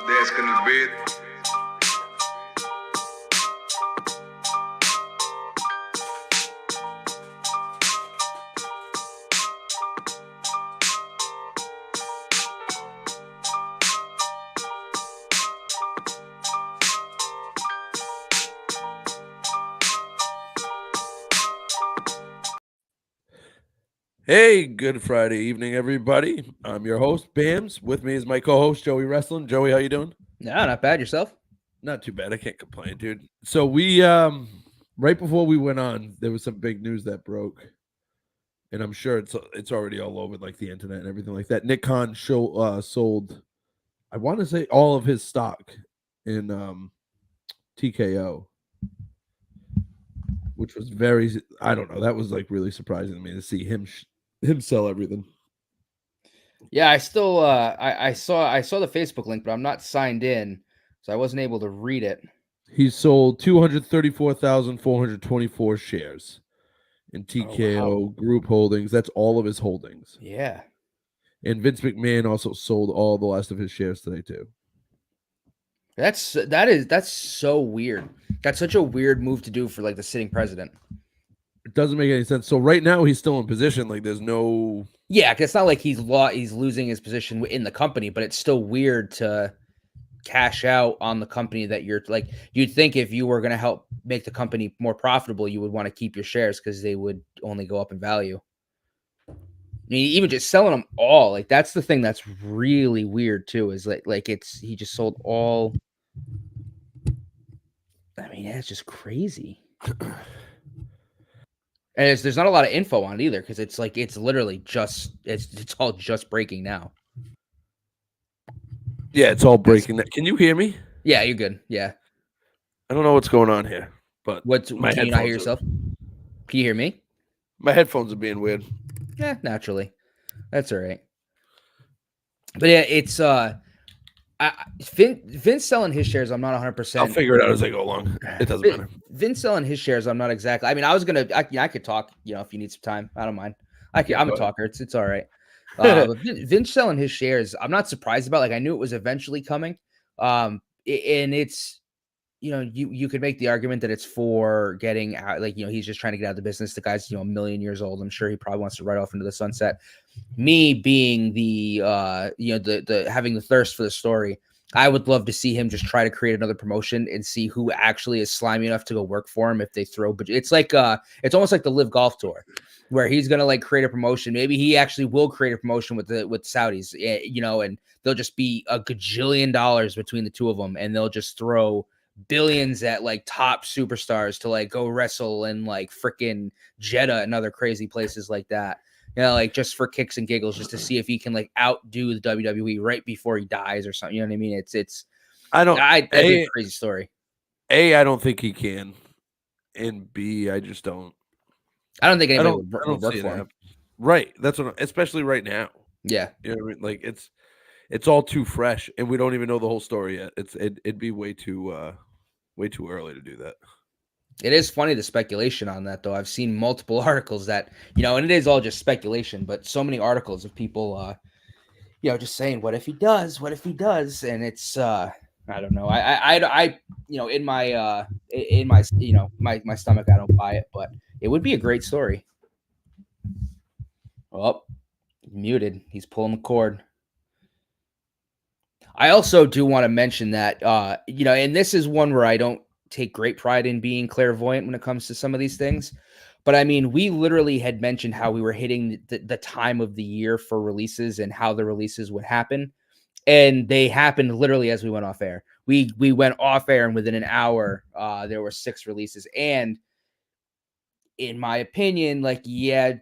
Desk in the bed. Hey, good Friday evening, everybody. I'm your host, Bams. With me is my co-host, Joey Wrestling. Joey, how you doing? No, not bad. Yourself? Not too bad. I can't complain, dude. So we right before we went on, there was some big news that broke, and I'm sure it's already all over like the internet and everything like that. Nick Khan sold, I want to say, all of his stock in TKO, which was I don't know, that was like really surprising to me to see him sell everything. Yeah, I still I saw the Facebook link, but I'm not signed in, so I wasn't able to read it. He sold 234,424 shares in TKO Group Holdings. That's all of his holdings. Yeah. And Vince McMahon also sold all the last of his shares today too. That's so weird. That's such a weird move to do for like the sitting president. It doesn't make any sense. So right now he's still in position. Like there's no. Yeah, 'cause it's not like he's losing his position in the company, but it's still weird to cash out on the company that you're like. You'd think if you were going to help make the company more profitable, you would want to keep your shares because they would only go up in value. I mean, even just selling them all, like that's the thing that's really weird too. Is like he just sold all. I mean, it's just crazy. And there's not a lot of info on it either because it's like it's literally just it's all just breaking now. Yeah, it's all breaking. Can you hear me? Yeah, you're good. Yeah. I don't know what's going on here, but can you not hear yourself? Can you hear me? My headphones are being weird. Yeah, naturally. That's all right. But yeah, it's Vince selling his shares. I'm not 100%. I'll figure it out as I go along. It doesn't matter. Vince selling his shares. I'm not exactly. I mean, I could talk. If you need some time, I don't mind. I'm a talker. It's all right. But Vince selling his shares, I'm not surprised about. Like I knew it was eventually coming. And it's, you could make the argument that it's for getting out. Like he's just trying to get out of the business. The guy's a million years old. I'm sure he probably wants to ride off into the sunset. Me being the the having the thirst for the story, I would love to see him just try to create another promotion and see who actually is slimy enough to go work for him if they throw. But it's like it's almost like the Live Golf Tour, where he's gonna like create a promotion. Maybe he actually will create a promotion with Saudis, and they'll just be a gajillion dollars between the two of them, and they'll just throw billions at like top superstars to like go wrestle in like freaking Jeddah and other crazy places like that. Like just for kicks and giggles, just to see if he can like outdo the WWE right before he dies or something. You know what I mean? It's. I think it's a crazy story. A, I don't think he can, and B, I just don't. I don't think anybody would work for him. Right. That's what. Especially right now. Yeah. You know what I mean? Like it's all too fresh, and we don't even know the whole story yet. It'd be way too early to do that. It is funny, the speculation on that, though. I've seen multiple articles that, and it is all just speculation, but so many articles of people, just saying, what if he does? What if he does? And it's, I don't know. I in my my stomach, I don't buy it, but it would be a great story. Oh, muted. He's pulling the cord. I also do want to mention that, and this is one where I don't take great pride in being clairvoyant when it comes to some of these things. But I mean, we literally had mentioned how we were hitting the time of the year for releases and how the releases would happen. And they happened literally as we went off air. We went off air, and within an hour, there were 6 releases. And in my opinion, Jinder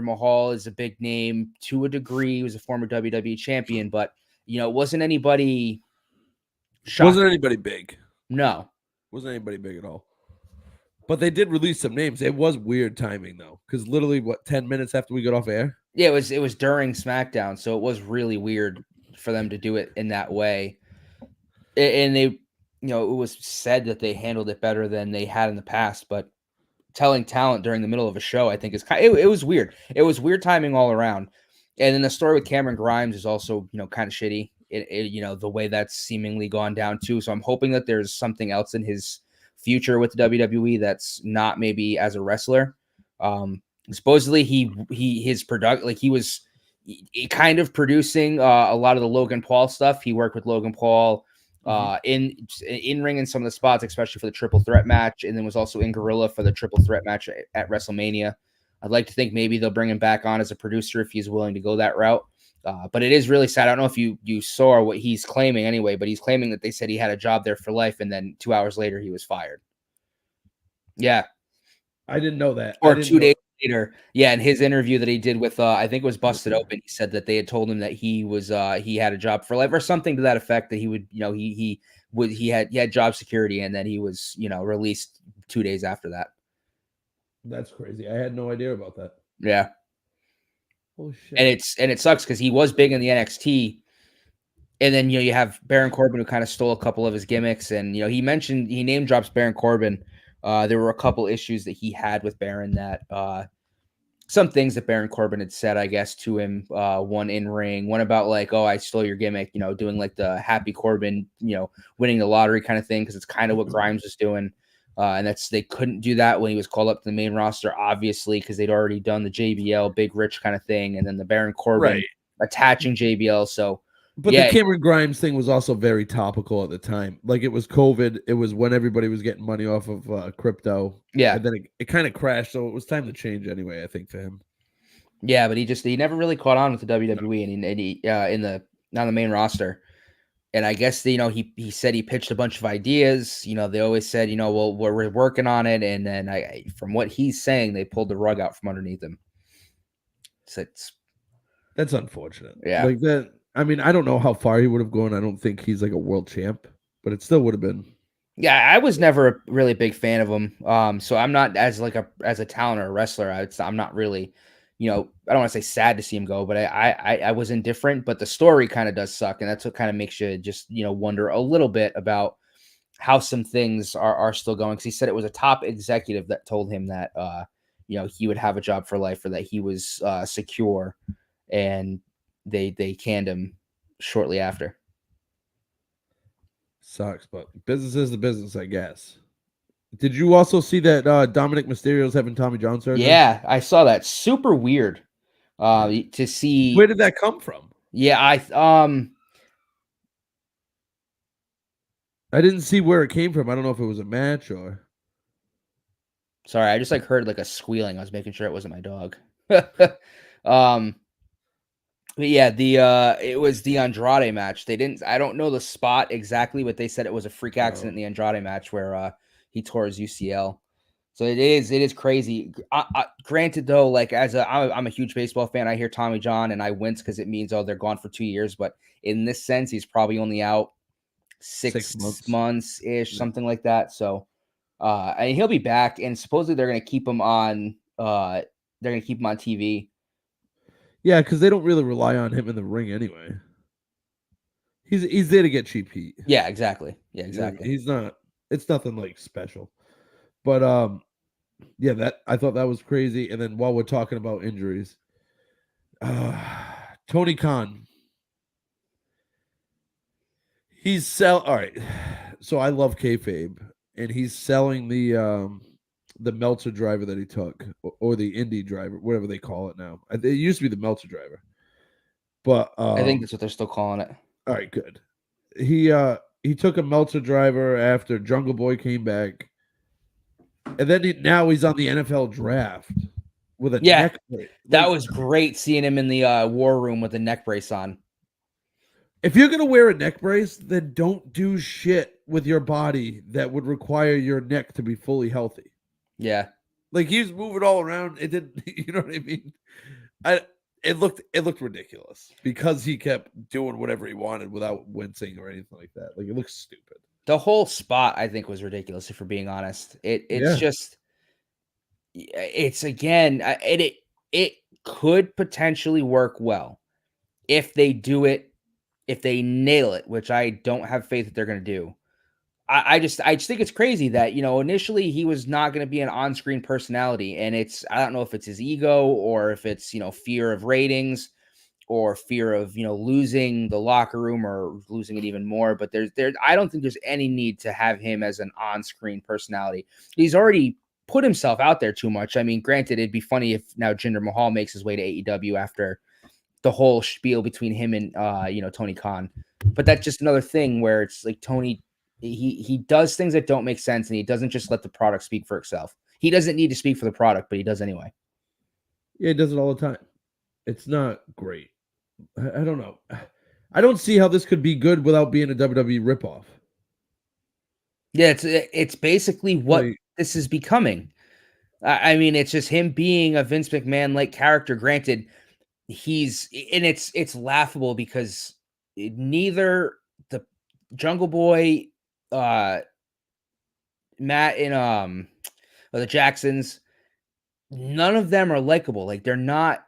Mahal is a big name to a degree. He was a former WWE champion, but wasn't anybody shocked. Wasn't anybody big. No. Wasn't anybody big at all. But they did release some names. It was weird timing, though, because literally, 10 minutes after we got off air? Yeah, it was during SmackDown, so it was really weird for them to do it in that way. And they, it was said that they handled it better than they had in the past, but telling talent during the middle of a show, I think, it was weird. It was weird timing all around. And then the story with Cameron Grimes is also, kind of shitty. the way that's seemingly gone down too. So I'm hoping that there's something else in his future with the WWE that's not maybe as a wrestler. Supposedly his product, like he was kind of producing a lot of the Logan Paul stuff. He worked with Logan Paul in ring in some of the spots, especially for the triple threat match, and then was also in Gorilla for the triple threat match at WrestleMania. I'd like to think maybe they'll bring him back on as a producer if he's willing to go that route. But it is really sad. I don't know if you saw what he's claiming anyway, but he's claiming that they said he had a job there for life, and then 2 hours later he was fired. Yeah. I didn't know that. Or 2 days later. Yeah, in his interview that he did with I think it was Busted Open, he said that they had told him that he was he had a job for life or something to that effect, that he would, he had job security, and then he was, released 2 days after that. That's crazy. I had no idea about that. Yeah. Holy shit. And it sucks because he was big in the NXT. And then, you have Baron Corbin, who kind of stole a couple of his gimmicks. And, he name drops Baron Corbin. There were a couple issues that he had with Baron that some things that Baron Corbin had said, I guess, to him, one in ring, one about like, oh, I stole your gimmick, doing like the Happy Corbin, winning the lottery kind of thing. Cause it's kind of what Grimes was doing. And they couldn't do that when he was called up to the main roster, obviously, because they'd already done the JBL Big Rich kind of thing. And then the Baron Corbin attaching JBL. So, but the Cameron Grimes thing was also very topical at the time. Like, it was COVID. It was when everybody was getting money off of crypto. Yeah. And then it kind of crashed. So it was time to change anyway, I think, for him. Yeah, but he never really caught on with the WWE and he on the main roster. And I guess, he said he pitched a bunch of ideas. They always said, well, we're working on it. And then from what he's saying, they pulled the rug out from underneath him. So that's unfortunate. Yeah. Like that. I mean, I don't know how far he would have gone. I don't think he's like a world champ, but it still would have been. Yeah, I was never a really big fan of him. So I'm not as a talent or a wrestler. I'm not really, I don't want to say sad to see him go, but I was indifferent. But the story kind of does suck, and that's what kind of makes you just wonder a little bit about how some things are still going. Because he said it was a top executive that told him that he would have a job for life, or that he was secure, and they canned him shortly after. Sucks, but business is the business, I guess. Did you also see that Dominic Mysterio's having Tommy John surgery? Yeah, I saw that. Super weird to see. Where did that come from? Yeah, I didn't see where it came from. I don't know if it was a match or. Sorry, I just heard like a squealing. I was making sure it wasn't my dog. But yeah, it was the Andrade match. I don't know the spot exactly, but they said it was a freak accident in the Andrade match where he tore his UCL. So it is crazy. Granted though, like I'm a huge baseball fan. I hear Tommy John and I wince because it means, oh, they're gone for 2 years. But in this sense, he's probably only out six months ish, something like that. So and he'll be back, and supposedly they're gonna keep him on TV. Yeah, because they don't really rely on him in the ring anyway. He's there to get cheap heat. Yeah, exactly. Yeah, exactly. He's not. It's nothing like special. But yeah, I thought that was crazy. And then while we're talking about injuries, Tony Khan, all right. So I love kayfabe, and he's selling the Meltzer driver that he took, or the Indy driver, whatever they call it now. It used to be the Meltzer driver, but I think that's what they're still calling it. All right, good. He took a Meltzer driver after Jungle Boy came back, and then now he's on the NFL draft with a neck brace. That was great seeing him in the war room with a neck brace on. If you're gonna wear a neck brace, then don't do shit with your body that would require your neck to be fully healthy. Yeah, like he was moving all around. It didn't, you know what I mean? It looked ridiculous because he kept doing whatever he wanted without wincing or anything like that. Like, it looks stupid. The whole spot, I think, was ridiculous. If we're being honest, it could potentially work well if they do it, if they nail it, which I don't have faith that they're going to do. I just think it's crazy that, initially he was not going to be an on-screen personality, and I don't know if it's his ego or if it's, fear of ratings or fear of, losing the locker room or losing it even more. But I don't think there's any need to have him as an on-screen personality. He's already put himself out there too much. I mean, granted, it'd be funny if now Jinder Mahal makes his way to AEW after the whole spiel between him and Tony Khan. But that's just another thing where it's like Tony, he does things that don't make sense, and he doesn't just let the product speak for itself. He doesn't need to speak for the product, but he does anyway. Yeah, he does it all the time. It's not great. I don't know. I don't see how this could be good without being a WWE ripoff. Yeah, it's basically what this is becoming. I mean, it's just him being a Vince McMahon-like character. Granted, it's laughable because neither the Jungle Boy, Matt and the Jacksons, none of them are likable. Like, they're not.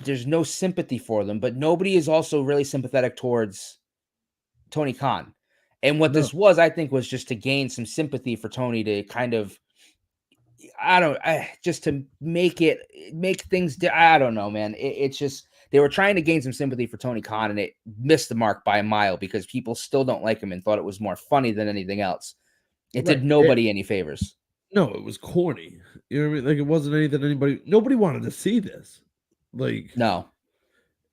There's no sympathy for them, but nobody is also really sympathetic towards Tony Khan. And what this was, I think, was just to gain some sympathy for Tony, to kind of, just to make things, I don't know, man. It's just, they were trying to gain some sympathy for Tony Khan, and it missed the mark by a mile because people still don't like him and thought it was more funny than anything else. It did nobody any favors. No, it was corny. You know what I mean? Like, it wasn't anything nobody wanted to see this. Like, no.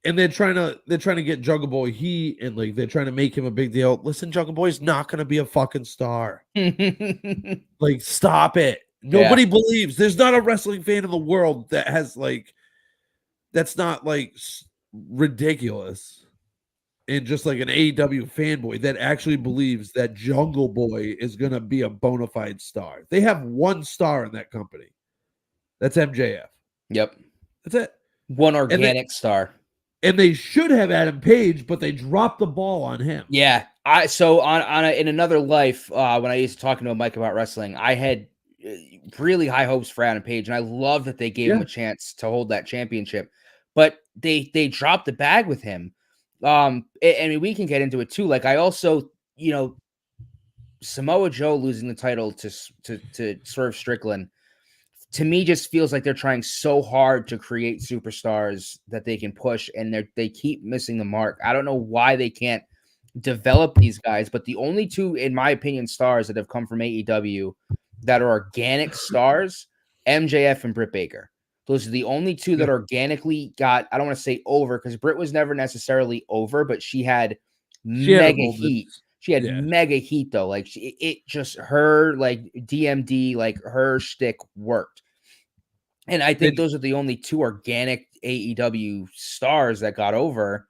And they're trying to get Jungle Boy heat, and like they're trying to make him a big deal. Listen, Jungle Boy's not gonna be a fucking star. Like, stop it. Nobody believes. There's not a wrestling fan in the world that has that's not like ridiculous and just like an AEW fanboy that actually believes that Jungle Boy is gonna be a bona fide star. They have one star in that company. That's MJF. Yep. That's it. One organic star. And they should have Adam Page, but they dropped the ball on him. Yeah. In another life, when I used to talking to Mike about wrestling, I had really high hopes for Adam Page, and I love that they gave him a chance to hold that championship. But they dropped the bag with him. I mean, we can get into it too. Like, I also, Samoa Joe losing the title to Swerve Strickland, to me, just feels like they're trying so hard to create superstars that they can push, and they keep missing the mark. I don't know why they can't develop these guys, but the only two, in my opinion, stars that have come from AEW that are organic stars, MJF and Britt Baker. Those are the only two that organically got, I don't want to say over, because Britt was never necessarily over, but she had mega heat. She had mega heat, though. Like, her, like, DMD, like, her shtick worked. And I think those are the only two organic AEW stars that got over,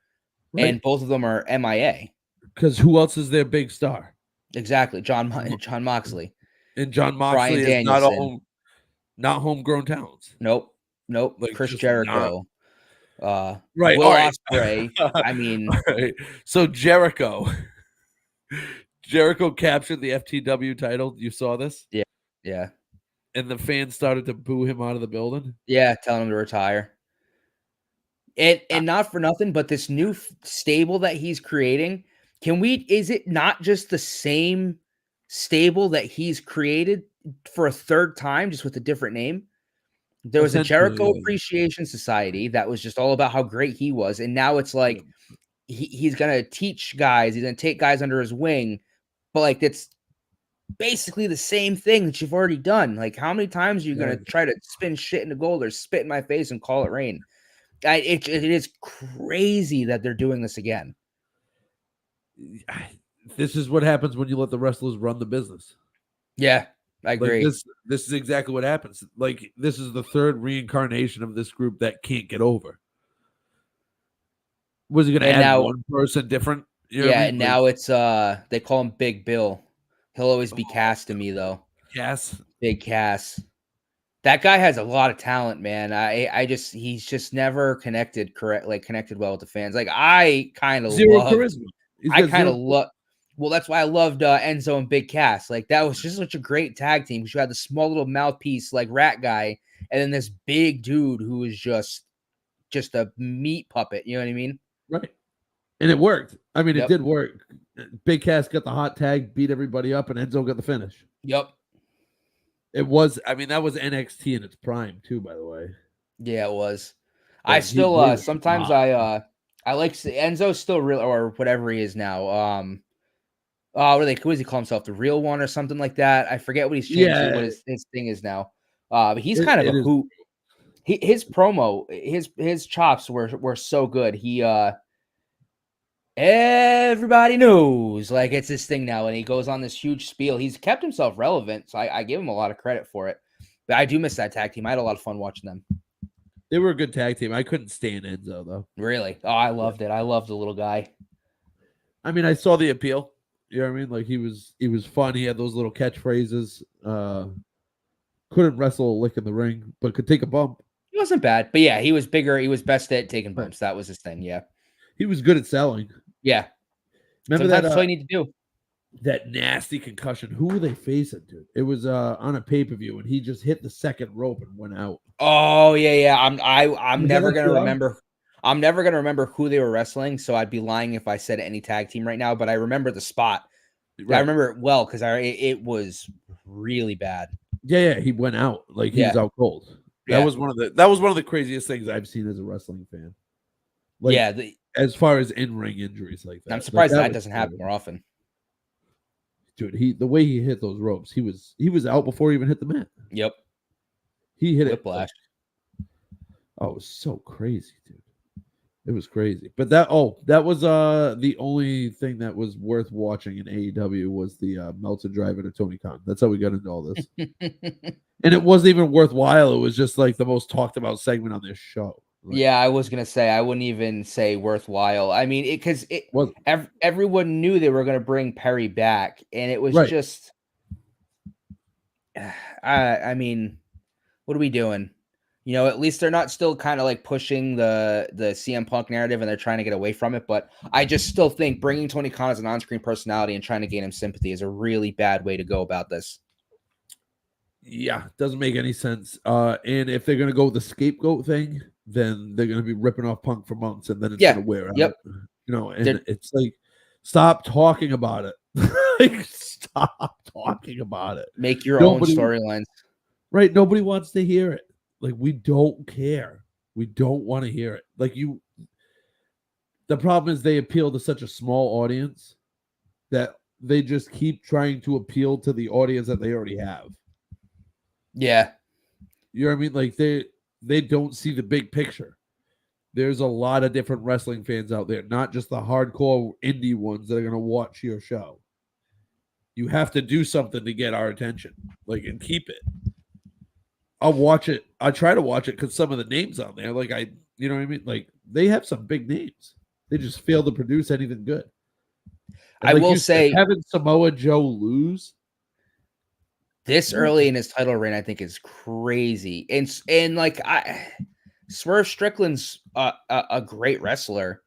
and both of them are MIA. Because who else is their big star? Exactly, John Moxley. And John Moxley is not homegrown talents. Nope. Like, Chris Jericho. Will Ospreay. I mean, so Jericho captured the FTW title. You saw this? Yeah. And the fans started to boo him out of the building. Yeah, telling him to retire. And not for nothing, but this new stable that he's creating, is it not just the same stable that he's created for a third time, just with a different name? There was a Jericho Appreciation Society that was just all about how great he was. And now it's like, he's going to teach guys, he's going to take guys under his wing, but like, it's basically the same thing that you've already done. Like, how many times are you going to try to spin shit into gold or spit in my face and call it rain? It is crazy that they're doing this again. This is what happens when you let the wrestlers run the business. Yeah, I agree. Like, this is exactly what happens. Like, this is the third reincarnation of this group that can't get over. Was he going to add one person different? You know what I mean? And now it's they call him Big Bill. He'll always be Cass to me, though. Cass, Big Cass. That guy has a lot of talent, man. He's just never connected well with the fans. Like, I kind of charisma. I kind of love. Well, that's why I loved Enzo and Big Cass. Like, that was just such a great tag team, because you had the small little mouthpiece like rat guy, and then this big dude who was just a meat puppet. You know what I mean? Right. And it worked. I mean, it did work. Big Cass got the hot tag, beat everybody up, and Enzo got the finish. Yep. It was, I mean, that was NXT in its prime too, by the way. Yeah, it was. I still sometimes I I like Enzo's still real or whatever he is now. What does he call himself? The real one or something like that. I forget what he's changed to, Yeah, what his thing is now. But he's kind of it a is. hoot. His promo, his chops were so good. He everybody knows, like, it's his thing now, and he goes on this huge spiel. He's kept himself relevant, so I give him a lot of credit for it. But I do miss that tag team. I had a lot of fun watching them. They were a good tag team. I couldn't stand Enzo though. Really? Oh, I loved it. I loved the little guy. I mean, I saw the appeal. You know what I mean? Like he was fun. He had those little catchphrases. Couldn't wrestle a lick in the ring, but could take a bump. He wasn't bad, but yeah, he was bigger. He was best at taking bumps. That was his thing. Yeah. He was good at selling. Yeah. Remember Sometimes that? that's all you need to do. That nasty concussion. Who were they facing, dude? It was on a pay-per-view, and he just hit the second rope and went out. Oh yeah. I'm never gonna remember. I'm never gonna remember who they were wrestling, so I'd be lying if I said any tag team right now. But I remember the spot. Right. I remember it well because it was really bad. Yeah, he went out like he was out cold. That was one of the craziest things I've seen as a wrestling fan. Like, as far as in-ring injuries like that. I'm surprised that doesn't happen more often. Dude, the way he hit those ropes, he was out before he even hit the mat. Yep. He hit Whiplash. Oh, it was so crazy, dude. It was crazy. But that was the only thing that was worth watching in AEW was the Meltzer drive to Tony Khan. That's how we got into all this. And it wasn't even worthwhile. It was just like the most talked about segment on this show. Like, yeah, I was gonna say I wouldn't even say worthwhile. I mean, because everyone knew they were gonna bring Perry back, and it was just. I mean, what are we doing? You know, at least they're not still kind of like pushing the CM Punk narrative, and they're trying to get away from it. But I just still think bringing Tony Khan as an on-screen personality and trying to gain him sympathy is a really bad way to go about this. Yeah, doesn't make any sense. And if they're gonna go with the scapegoat thing, then they're gonna be ripping off Punk for months, and then it's gonna wear out. You know, and it's like, stop talking about it. Like, stop talking about it. Make your own storylines. Right? Nobody wants to hear it. Like, we don't care. We don't want to hear it. Like, the problem is they appeal to such a small audience that they just keep trying to appeal to the audience that they already have. Yeah. You know what I mean? Like, they don't see the big picture. There's a lot of different wrestling fans out there, not just the hardcore indie ones that are going to watch your show. You have to do something to get our attention, like, and keep it. I'll watch it. I try to watch it because some of the names on there, like, you know what I mean? Like, they have some big names. They just fail to produce anything good. And I will say, having Samoa Joe lose this early in his title reign, I think, is crazy. And like, Swerve Strickland's a great wrestler.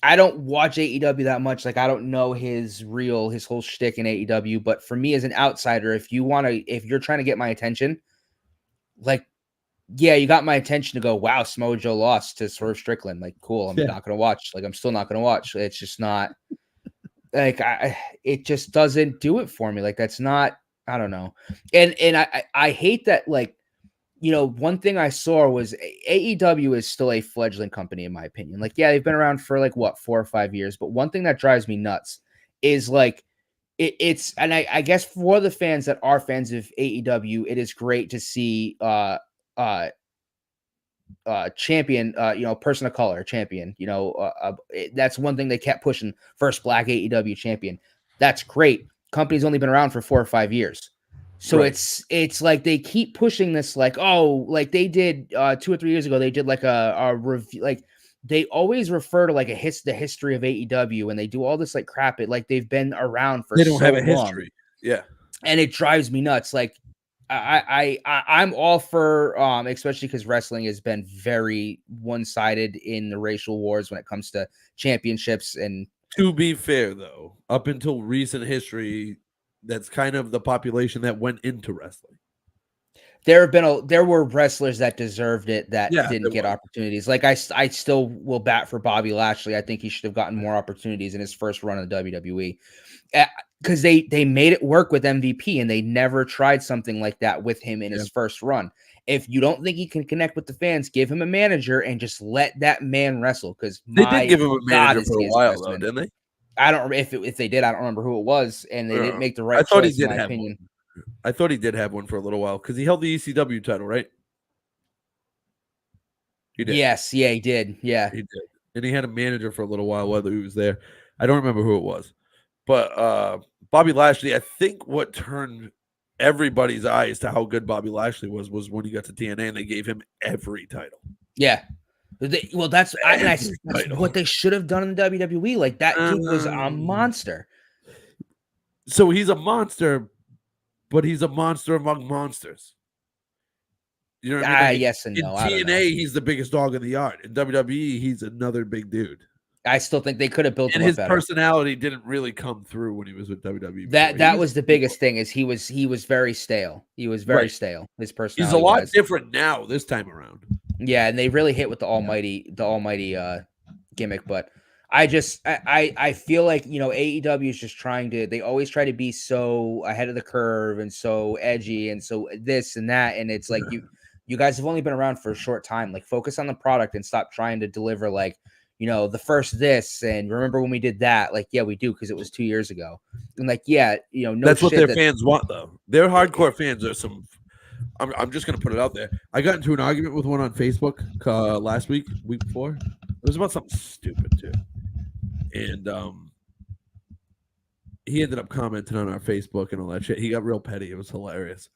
I don't watch AEW that much. Like, I don't know his whole shtick in AEW. But for me as an outsider, if you're trying to get my attention, like, yeah, you got my attention to go, wow, Samoa Joe lost to Swerve Strickland. Like, cool. I'm not going to watch. Like, I'm still not going to watch. It's just not like, it just doesn't do it for me. Like, that's not, I don't know. And I hate that, like, you know, one thing I saw was AEW is still a fledgling company, in my opinion. Like, yeah, they've been around for like, what, 4 or 5 years. But one thing that drives me nuts is like, it's, and I guess for the fans that are fans of AEW, it is great to see champion, you know, person of color champion, you know, that's one thing they kept pushing, first black AEW champion. That's great. Company's only been around for 4 or 5 years. So it's like they keep pushing this, like, oh, like they did 2 or 3 years ago, they did like a review, like they always refer to like the history of AEW, and they do all this like crap. It like they've been around for, they don't have a history. Yeah. And it drives me nuts. Like I'm all for especially because wrestling has been very one-sided in the racial wars when it comes to championships. And to be fair, though, up until recent history, that's kind of the population that went into wrestling. There were wrestlers that deserved it that didn't get opportunities. Like I still will bat for Bobby Lashley. I think he should have gotten more opportunities in his first run in the WWE, because they made it work with MVP, and they never tried something like that with him in his first run. If you don't think he can connect with the fans, give him a manager and just let that man wrestle. Because They did give him a God, manager is for he a a while, though, specimen. didn't they? I don't remember if they did. I don't remember who it was, and they didn't make the right I thought choice, he in did my have opinion. one. I thought he did have one for a little while because he held the ECW title, right? He did. Yes, yeah, he did. Yeah, He did. And he had a manager for a little while whether he was there. I don't remember who it was. But Bobby Lashley, I think what turned everybody's eyes to how good Bobby Lashley was when he got to TNA and they gave him every title. yeah. Well, that's what they should have done in the WWE. Like, that dude was a monster. So he's a monster, but he's a monster among monsters. You know what I mean? Like, yes and no. In I don't know. TNA, he's the biggest dog in the yard. In WWE, he's another big dude. I still think they could have built him And up his better. personality didn't really come through when he was with WWE. That was the biggest thing, is he was very stale. He was very stale. His personality. He's a lot different now this time around. Yeah, and they really hit with the almighty gimmick. But I feel like, AEW is just trying to. They always try to be so ahead of the curve and so edgy and so this and that, and it's like you guys have only been around for a short time. Like, focus on the product and stop trying to deliver like, the first this, and remember when we did that? Like, yeah, we do, because it was 2 years ago. And like, yeah, no, that's what their fans want, though. Their hardcore fans are some. I'm just gonna put it out there. I got into an argument with one on Facebook last week before. It was about something stupid too, and he ended up commenting on our Facebook and all that shit. He got real petty. It was hilarious.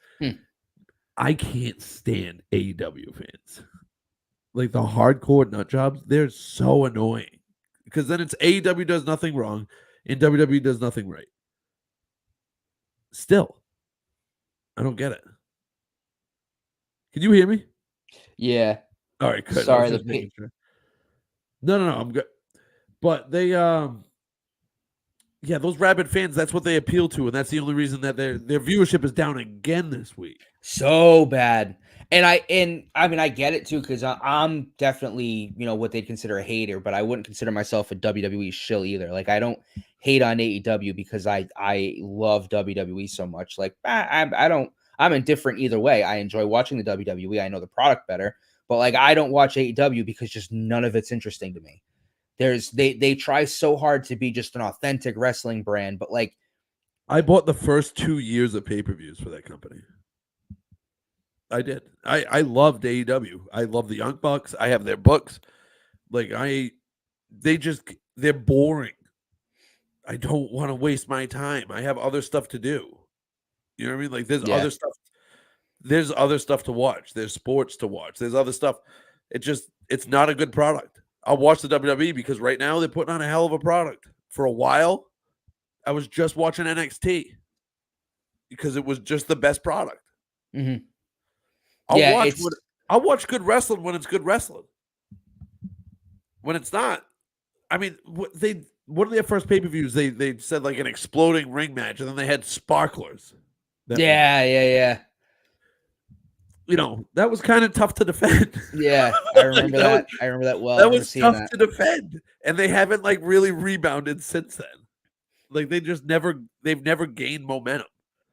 I can't stand AEW fans. Like, the hardcore nut jobs, they're so annoying. Because then it's AEW does nothing wrong and WWE does nothing right. Still, I don't get it. Can you hear me? Yeah. All right, good. Sorry, sure. No, I'm good. But they those rabid fans, that's what they appeal to, and that's the only reason that their viewership is down again this week. So bad. And I mean, I get it too, because I'm definitely, what they'd consider a hater, but I wouldn't consider myself a WWE shill either. Like, I don't hate on AEW because I love WWE so much. Like, I'm indifferent either way. I enjoy watching the WWE. I know the product better, but like, I don't watch AEW because just none of it's interesting to me. They try so hard to be just an authentic wrestling brand, but like, I bought the first 2 years of pay-per-views for that company. I did. I loved AEW. I love the Young Bucks. I have their books. Like, they're boring. I don't want to waste my time. I have other stuff to do. You know what I mean? Like, there's other stuff. There's other stuff to watch. There's sports to watch. There's other stuff. It's not a good product. I'll watch the WWE because right now they're putting on a hell of a product. For a while, I was just watching NXT because it was just the best product. Mm-hmm. I'll watch good wrestling when it's good wrestling. When it's not, I mean, one of their first pay-per-views, they said like an exploding ring match, and then they had sparklers. Yeah. That was kind of tough to defend. Yeah, I remember that. I remember that well. That was tough to defend, and they haven't like really rebounded since then. Like, they've never gained momentum.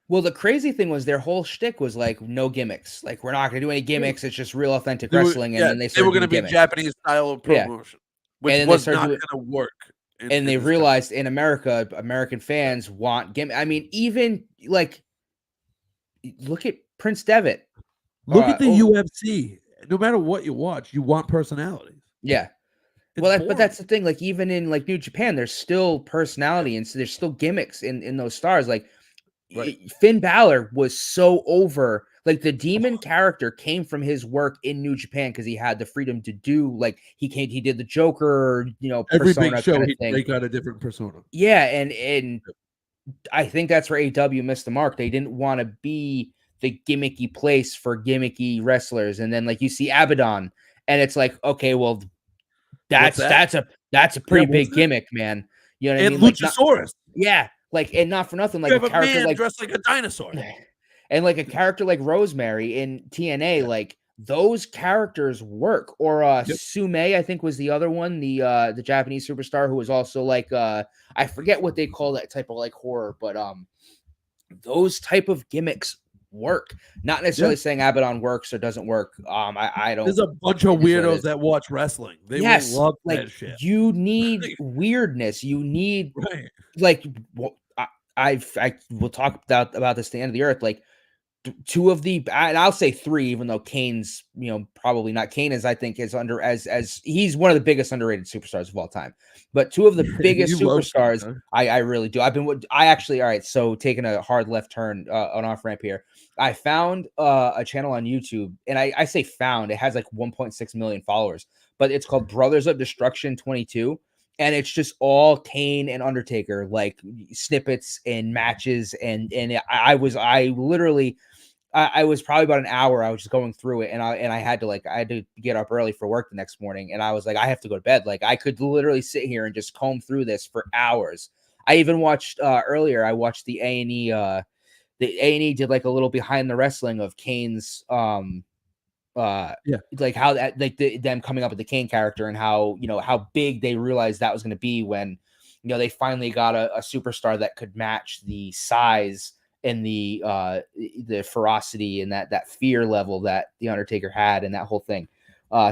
Well, the crazy thing was their whole shtick was like, no gimmicks. Like, we're not going to do any gimmicks. It's just real authentic wrestling. And then they were going to be Japanese style of promotion, which was not going to work. And they realized in America, American fans want gimmicks. I mean, even like, look at Prince Devitt. Look at the UFC. No matter what you watch, you want personalities. Yeah. But that's the thing. Like, even in like New Japan, there's still personality, and so there's still gimmicks in those stars. Like, Finn Balor was so over. Like, the demon character came from his work in New Japan because he had the freedom to do, like, he did the Joker, every persona big show kind of he'd thing. break out a different persona. Yeah, and I think that's where AEW missed the mark. They didn't want to be the gimmicky place for gimmicky wrestlers, and then like you see Abaddon, and it's like, okay, well, that's a pretty big gimmick, man. You know what I mean? Luchasaurus. And not for nothing, like you have a character man like dressed like a dinosaur, and like a character like Rosemary in TNA, like those characters work. Or Sume, I think, was the other one, the Japanese superstar who was also like I forget what they call that type of like horror, but those type of gimmicks work. Not necessarily saying Abaddon works or doesn't work. I don't. There's a bunch of weirdos that watch wrestling. They will love that shit. You need weirdness. You need like I will talk about this at the end of the earth. Like two of the, and I'll say three, even though Kane's, probably not. Kane is, I think, is under as he's one of the biggest underrated superstars of all time. But two of the biggest superstars, Kane, huh? I really do. I actually, all right. So taking a hard left turn on off ramp here, I found a channel on YouTube, and I say found, it has like 1.6 million followers, but it's called Brothers of Destruction 22. And it's just all Kane and Undertaker, like snippets and matches. And I was probably about an hour. I was just going through it, and I had to get up early for work the next morning. And I was like, I have to go to bed. Like I could literally sit here and just comb through this for hours. I even watched earlier. I watched the A&E. The A&E did like a little behind the wrestling of Kane's like how that, like them coming up with the Kane character, and how how big they realized that was going to be when they finally got a superstar that could match the size and the ferocity and that fear level that the Undertaker had, and that whole thing.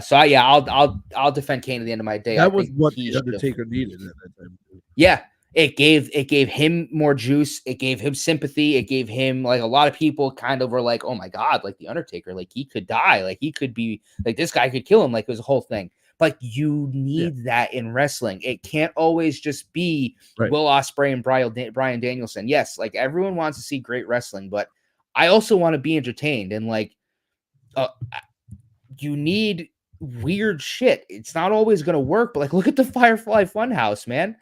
So yeah, I'll defend Kane at the end of my day. That was what the Undertaker needed at that time. Yeah. It gave him more juice. It gave him sympathy. It gave him, like, a lot of people kind of were like, oh my God, like the Undertaker, like he could die. Like he could be like, this guy could kill him. Like it was a whole thing. But you need that in wrestling. It can't always just be Will Ospreay and Bryan Danielson. Yes. Like everyone wants to see great wrestling, but I also want to be entertained, and like, you need weird shit. It's not always going to work, but like, look at the Firefly Funhouse, man.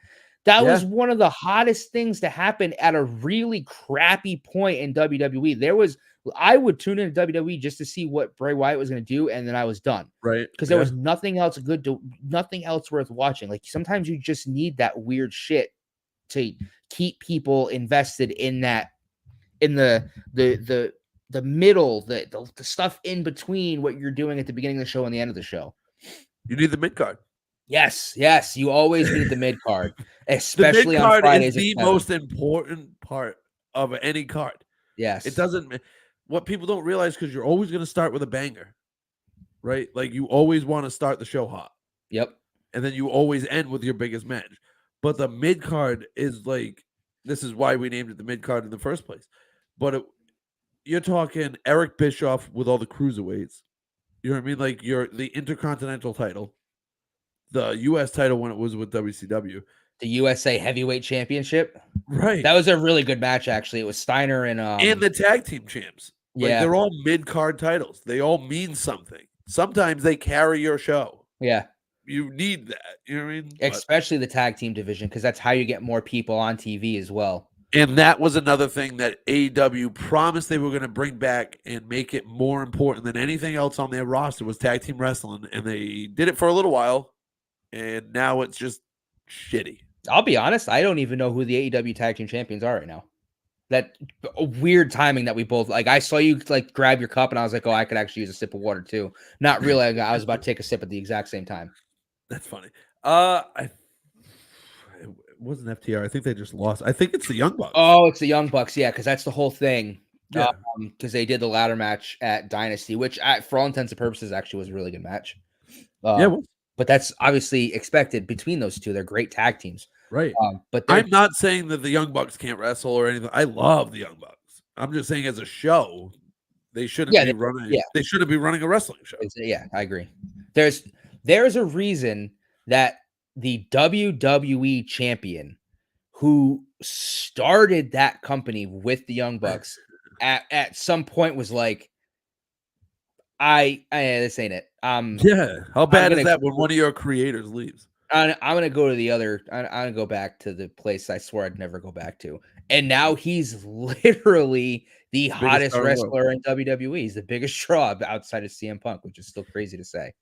That was one of the hottest things to happen at a really crappy point in WWE. I would tune into WWE just to see what Bray Wyatt was going to do, and then I was done. Right. Because there was nothing else nothing else worth watching. Like sometimes you just need that weird shit to keep people invested in that, in the middle, the stuff in between what you're doing at the beginning of the show and the end of the show. You need the mid-card. Yes, you always need the mid-card, especially the mid-card on Fridays. Is the most important part of any card. Yes. It doesn't, what people don't realize, because you're always going to start with a banger, right? Like you always want to start the show hot. Yep. And then you always end with your biggest match. But the mid-card is like, this is why we named it the mid-card in the first place. But you're talking Eric Bischoff with all the cruiserweights. You know what I mean? Like the Intercontinental title. The U.S. title when it was with WCW. The USA Heavyweight Championship. Right. That was a really good match, actually. It was Steiner and the tag team champs. Like, they're all mid-card titles. They all mean something. Sometimes they carry your show. Yeah. You need that. You know what I mean? Especially the tag team division, because that's how you get more people on TV as well. And that was another thing that AEW promised they were going to bring back and make it more important than anything else on their roster was tag team wrestling. And they did it for a little while. And now it's just shitty. I'll be honest, I don't even know who the AEW Tag Team Champions are right now. That weird timing that we both, like, I saw you like grab your cup and I was like, oh, I could actually use a sip of water too. Not realizing I was about to take a sip at the exact same time. That's funny. It wasn't FTR. I think they just lost. I think it's the Young Bucks. Oh, it's the Young Bucks. Yeah, because that's the whole thing. Yeah. Because they did the ladder match at Dynasty, which for all intents and purposes actually was a really good match. But that's obviously expected between those two. They're great tag teams. Right. But I'm not saying that the Young Bucks can't wrestle or anything. I love the Young Bucks. I'm just saying as a show, they shouldn't be running. Yeah. They shouldn't be running a wrestling show. Yeah, I agree. There's a reason that the WWE champion who started that company with the Young Bucks at some point was like, this ain't it. How bad is that when one of your creators leaves? I'm gonna go to the other. I'm gonna go back to the place I swore I'd never go back to, and now he's literally the hottest wrestler in WWE. He's the biggest draw outside of CM Punk, which is still crazy to say.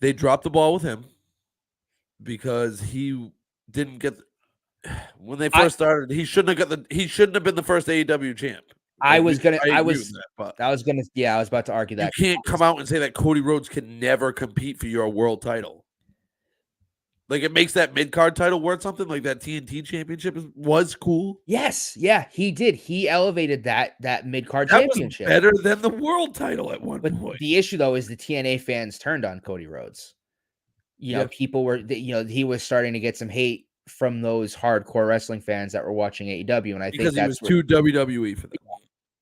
They dropped the ball with him because he didn't get when they first started. He shouldn't have been the first AEW champ. I was about to argue that. You can't come out and say that Cody Rhodes can never compete for your world title. Like it makes that mid-card title worth something. Like that TNT championship was cool. Yes, yeah, he did. He elevated that mid-card That was championship. better than the world title at one But point. the issue though is the TNA fans turned on Cody Rhodes. You know, people were, you know, he was starting to get some hate from those hardcore wrestling fans that were watching AEW, and I think that's he was too WWE for them.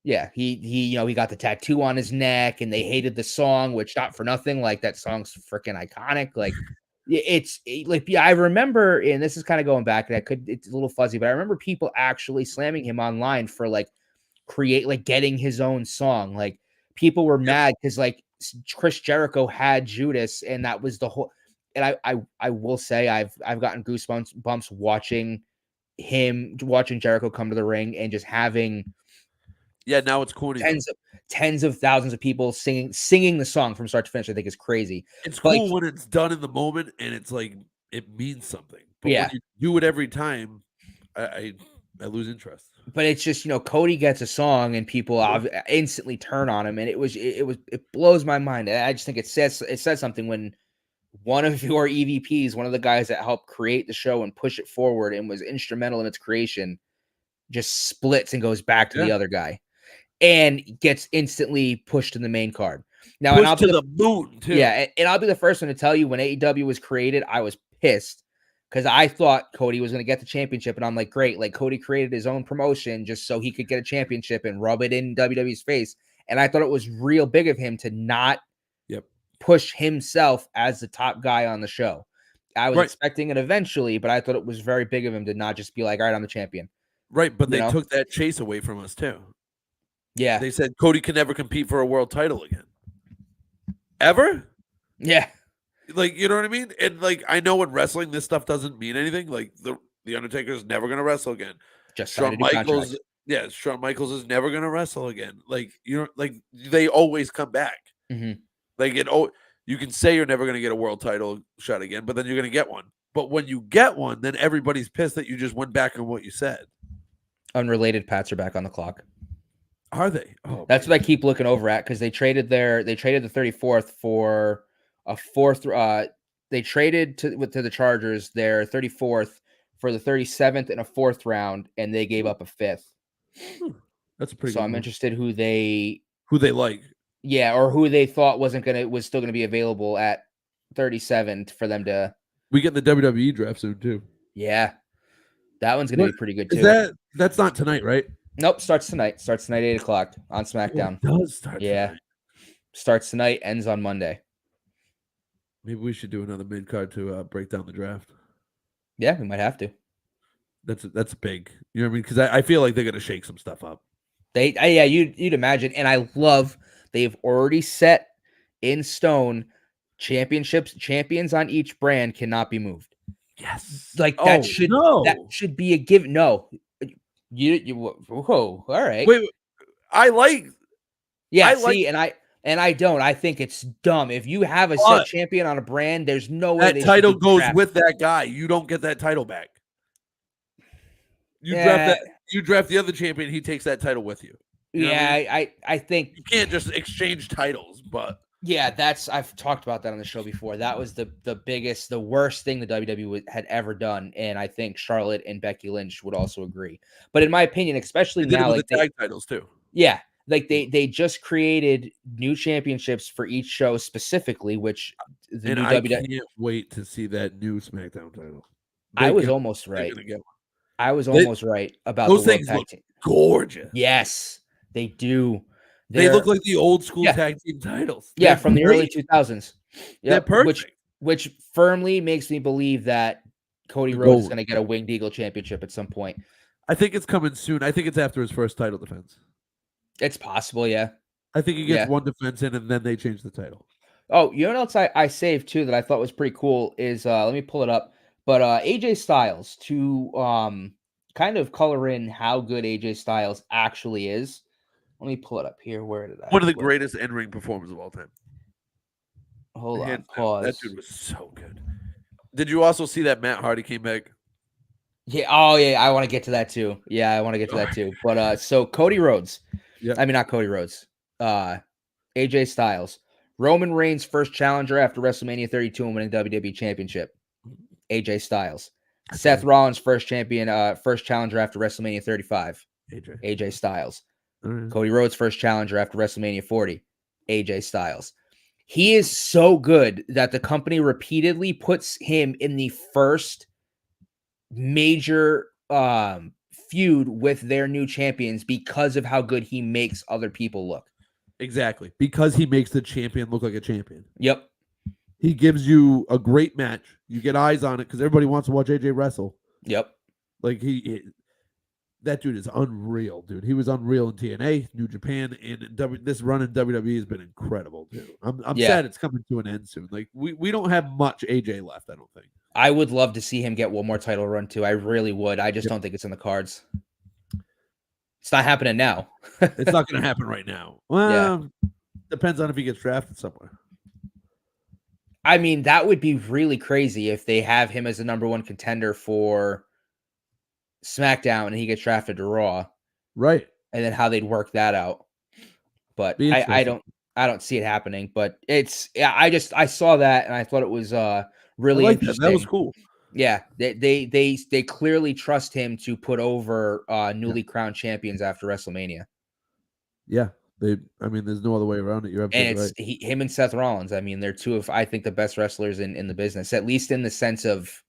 Yeah, he you know, he got the tattoo on his neck, and they hated the song, which not for nothing, like that song's freaking iconic. Like I remember, and this is kind of going back, and it's a little fuzzy, but I remember people actually slamming him online for getting his own song. Like people were mad because like Chris Jericho had Judas, and that was the whole. And I will say I've gotten goosebumps watching Jericho come to the ring and just having now it's corny. Tens of thousands of people singing the song from start to finish. I think is crazy. It's cool when it's done in the moment and it's like it means something. But when you do it every time, I lose interest. But it's just, you know, Cody gets a song and people instantly turn on him, and it blows my mind. And I just think it says something when one of your EVPs, one of the guys that helped create the show and push it forward and was instrumental in its creation, just splits and goes back to the other guy and gets instantly pushed in the main card. Now, pushed to the moon, too. Yeah, and I'll be the first one to tell you, when AEW was created, I was pissed because I thought Cody was going to get the championship, and I'm like, great, like Cody created his own promotion just so he could get a championship and rub it in WWE's face, and I thought it was real big of him to not push himself as the top guy on the show. I was expecting it eventually, but I thought it was very big of him to not just be like, all right, I'm the champion. Right, but they took that chase away from us too. Yeah. They said Cody can never compete for a world title again. Ever? Yeah. Like, you know what I mean? And like, I know in wrestling this stuff doesn't mean anything. Like the Undertaker is never going to wrestle again. Just Shawn Michaels. Yeah, Shawn Michaels is never going to wrestle again. Like, you know, like they always come back. Mm-hmm. Like you can say you're never going to get a world title shot again, but then you're going to get one. But when you get one, then everybody's pissed that you just went back on what you said. Unrelated Pats are back on the clock. Are they? Oh, that's what I keep looking over at, because they traded the 34th for a fourth. They traded to the Chargers their 34th for the 37th and a fourth round, and they gave up a fifth. That's a pretty. So I'm interested who they like. Yeah, or who they thought was still gonna be available at 37 for them to. We get the WWE draft soon too. Yeah, that one's gonna be pretty good too. That's not tonight, right? Nope, starts tonight. 8:00 on SmackDown. It does start. Tonight. Starts tonight, ends on Monday. Maybe we should do another mid card to break down the draft. Yeah, we might have to. That's big. You know what I mean? Because I feel like they're gonna shake some stuff up. You'd imagine, and I love they've already set in stone champions on each brand cannot be moved. Yes, like that should be a given. No, all right. Wait, I like. Yeah, and I don't. I think it's dumb. If you have a set champion on a brand, there's no way that title goes with that guy. You don't get that title back. You draft the other champion. He takes that title with you. You know what I mean? I think you can't just exchange titles, but yeah, I've talked about that on the show before. That was the worst thing the WWE had ever done, and I think Charlotte and Becky Lynch would also agree. But in my opinion, especially now, like the tag titles too. Yeah, like they just created new championships for each show specifically, which the new WWE. I can't wait to see that new SmackDown title. I was almost right. I was almost right about those the things. Look gorgeous. Yes, they do. They look like the old school tag team titles. Yeah, from the early 2000s. Yeah, perfect. Which firmly makes me believe that Cody Rhodes is going to get a Winged Eagle championship at some point. I think it's coming soon. I think it's after his first title defense. It's possible, yeah. I think he gets one defense in, and then they change the title. Oh, you know what else I saved too that I thought was pretty cool is let me pull it up. But AJ Styles, to kind of color in how good AJ Styles actually is. Let me pull it up here. Where did I? One of the greatest in-ring performers of all time. Hold on, pause. That dude was so good. Did you also see that Matt Hardy came back? Yeah. Oh, yeah. I want to get to that too. Yeah, I want to get to that too. But so Cody Rhodes. Yeah. I mean, not Cody Rhodes. AJ Styles. Roman Reigns' first challenger after WrestleMania 32 and winning WWE Championship. AJ Styles. Seth Rollins, first challenger after WrestleMania 35. AJ Styles. Right. Cody Rhodes, first challenger after WrestleMania 40. AJ Styles. He is so good that the company repeatedly puts him in the first major feud with their new champions because of how good he makes other people look. Exactly. Because he makes the champion look like a champion. Yep. He gives you a great match. You get eyes on it because everybody wants to watch AJ wrestle. Yep. Like that dude is unreal, dude. He was unreal in TNA, New Japan, and this run in WWE has been incredible, dude. I'm sad it's coming to an end soon. Like we don't have much AJ left, I don't think. I would love to see him get one more title run too. I really would. I just don't think it's in the cards. It's not happening now. It's not going to happen right now. Well, depends on if he gets drafted somewhere. I mean, that would be really crazy if they have him as the number one contender for SmackDown and he gets drafted to Raw. Right. And then how they'd work that out. But I don't see it happening. But I saw that and I thought it was really interesting. That was cool. Yeah. They clearly trust him to put over newly crowned champions after WrestleMania. Yeah. There's no other way around it. You're absolutely right. Him and Seth Rollins. I mean, they're two of, I think, the best wrestlers in the business, at least in the sense of,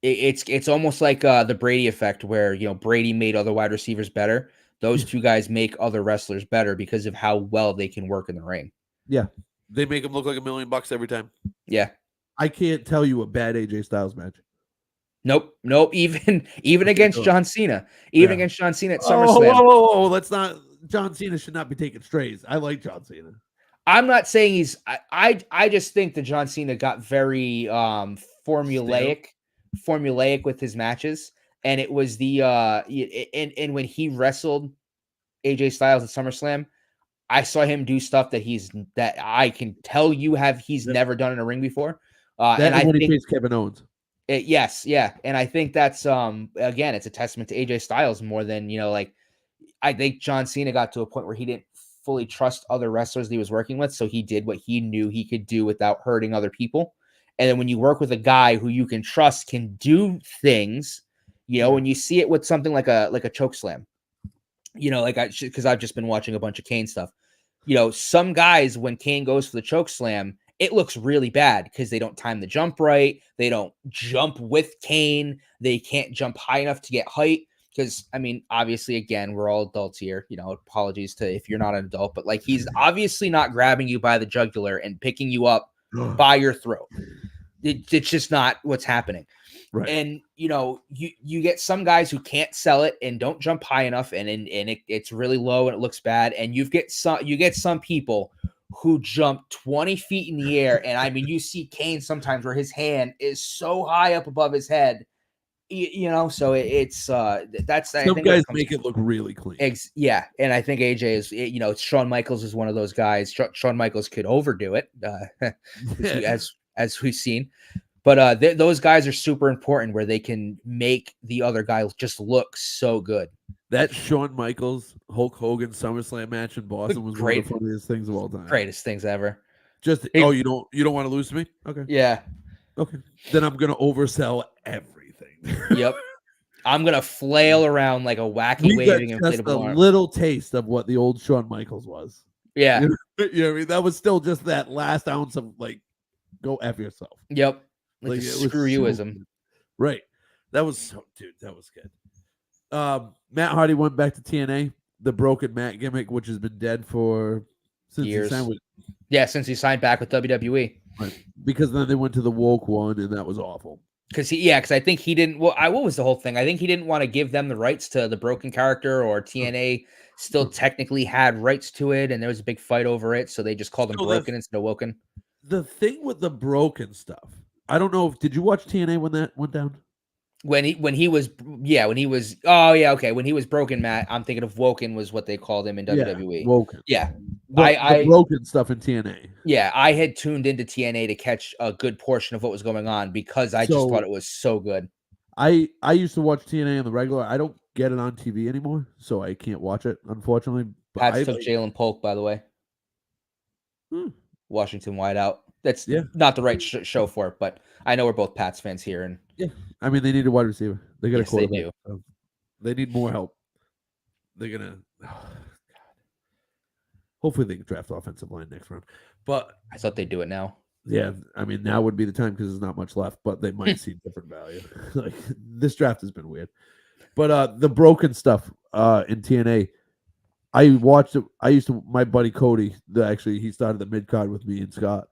it's almost like the Brady effect where, Brady made other wide receivers better. Those two guys make other wrestlers better because of how well they can work in the ring. Yeah. They make them look like $1 million every time. Yeah. I can't tell you a bad AJ Styles match. Nope. Even against John Cena. Against John Cena at SummerSlam. Oh, let's not. John Cena should not be taking strays. I like John Cena. I'm not saying he's. I just think that John Cena got very formulaic with his matches, and it was the and when he wrestled AJ Styles at SummerSlam, I saw him do stuff that I can tell you he's never done in a ring before. And I think he faced Kevin Owens. Yes, yeah, and I think that's again, it's a testament to AJ Styles more than I think John Cena got to a point where he didn't fully trust other wrestlers that he was working with, so he did what he knew he could do without hurting other people. And then when you work with a guy who you can trust can do things, when you see it with something like a choke slam, because I've just been watching a bunch of Kane stuff. Some guys, when Kane goes for the choke slam, it looks really bad because they don't time the jump right. They don't jump with Kane. They can't jump high enough to get height. Because, obviously, again, we're all adults here. Apologies to if you're not an adult, but he's obviously not grabbing you by the jugular and picking you up by your throat. It's just not what's happening. Right. And, you get some guys who can't sell it and don't jump high enough and it's really low and it looks bad. And you get some people who jump 20 feet in the air. And, you see Kane sometimes where his hand is so high up above his head. So it's that's some guys make it look really clean. Yeah, and I think AJ is Shawn Michaels is one of those guys. Shawn Michaels could overdo it, as we've seen, but those guys are super important where they can make the other guy just look so good. That Shawn Michaels Hulk Hogan SummerSlam match in Boston was one of the funniest things of all time. Greatest things ever. Just you don't want to lose to me? Okay. Yeah. Okay. Then I'm gonna oversell everything. Yep. I'm gonna flail around like a wacky waving inflatable arm. A little taste of what the old Shawn Michaels was. Yeah. You know what I mean? That was still just that last ounce of go F yourself. Yep. Like screw youism. So right. That was that was good. Matt Hardy went back to TNA, the broken Matt gimmick, which has been dead for since years. He signed with, since he signed back with WWE. Right. Because then they went to the woke one, and that was awful. Because I think he didn't. Well, what was the whole thing? I think he didn't want to give them the rights to the broken character, or TNA still technically had rights to it, and there was a big fight over it, so they just called him broken instead of woken. The thing with the broken stuff, I don't know. Did you watch TNA when that went down? When he was broken Matt, I'm thinking of woken was what they called him in WWE. Woken. Yeah. The broken stuff in TNA. Yeah, I had tuned into TNA to catch a good portion of what was going on because I just thought it was so good. I used to watch TNA on the regular. I don't get it on TV anymore, so I can't watch it, unfortunately. Pats took Jalen Polk, by the way. Washington wideout. That's not the right show for it, but I know we're both Pats fans here, and I mean, they need a wide receiver. They got a yes, they quarterback. do. So they need more help. They're gonna. Hopefully, they can draft offensive line next round. But I thought they'd do it now. yeah, I mean, now would be the time because there's not much left. But they might see different value. Like this draft has been weird. But the broken stuff in TNA, I watched it. I used to. My buddy Cody, actually, he started the Midcard with me and Scott.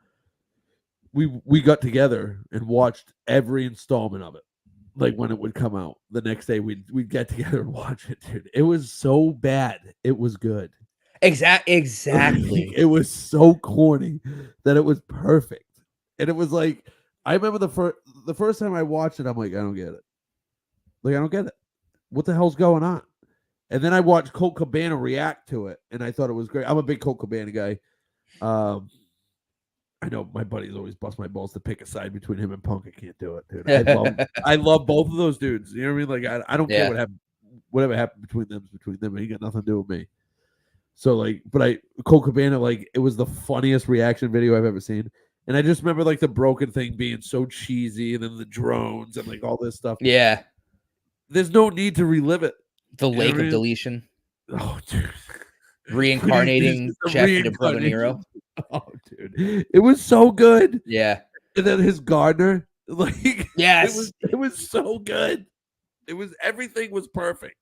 We got together and watched every installment of it. Like when it would come out the next day, we'd get together and watch it, dude. It was so bad, it was good. Exactly. It was so corny that it was perfect, and it was like I remember the first time I watched it, I'm like, I don't get it. Like I don't get it. What the hell's going on? And then I watched Colt Cabana react to it, and I thought it was great. I'm a big Colt Cabana guy. I know my buddies always bust my balls to pick a side between him and Punk. I can't do it, dude. I love both of those dudes. You know what I mean? Like I don't care what happened, whatever happened between them. He got nothing to do with me. So like, but Colt Cabana, like it was the funniest reaction video I've ever seen. And I just remember like the broken thing being so cheesy, and then the drones and like all this stuff. Yeah. There's no need to relive it. The lake of deletion. Oh, dude. Reincarnating Jeff into Brother Nero. Oh, dude, it was so good. Yeah, and then his gardener, like, yes, it was so good. Everything was perfect.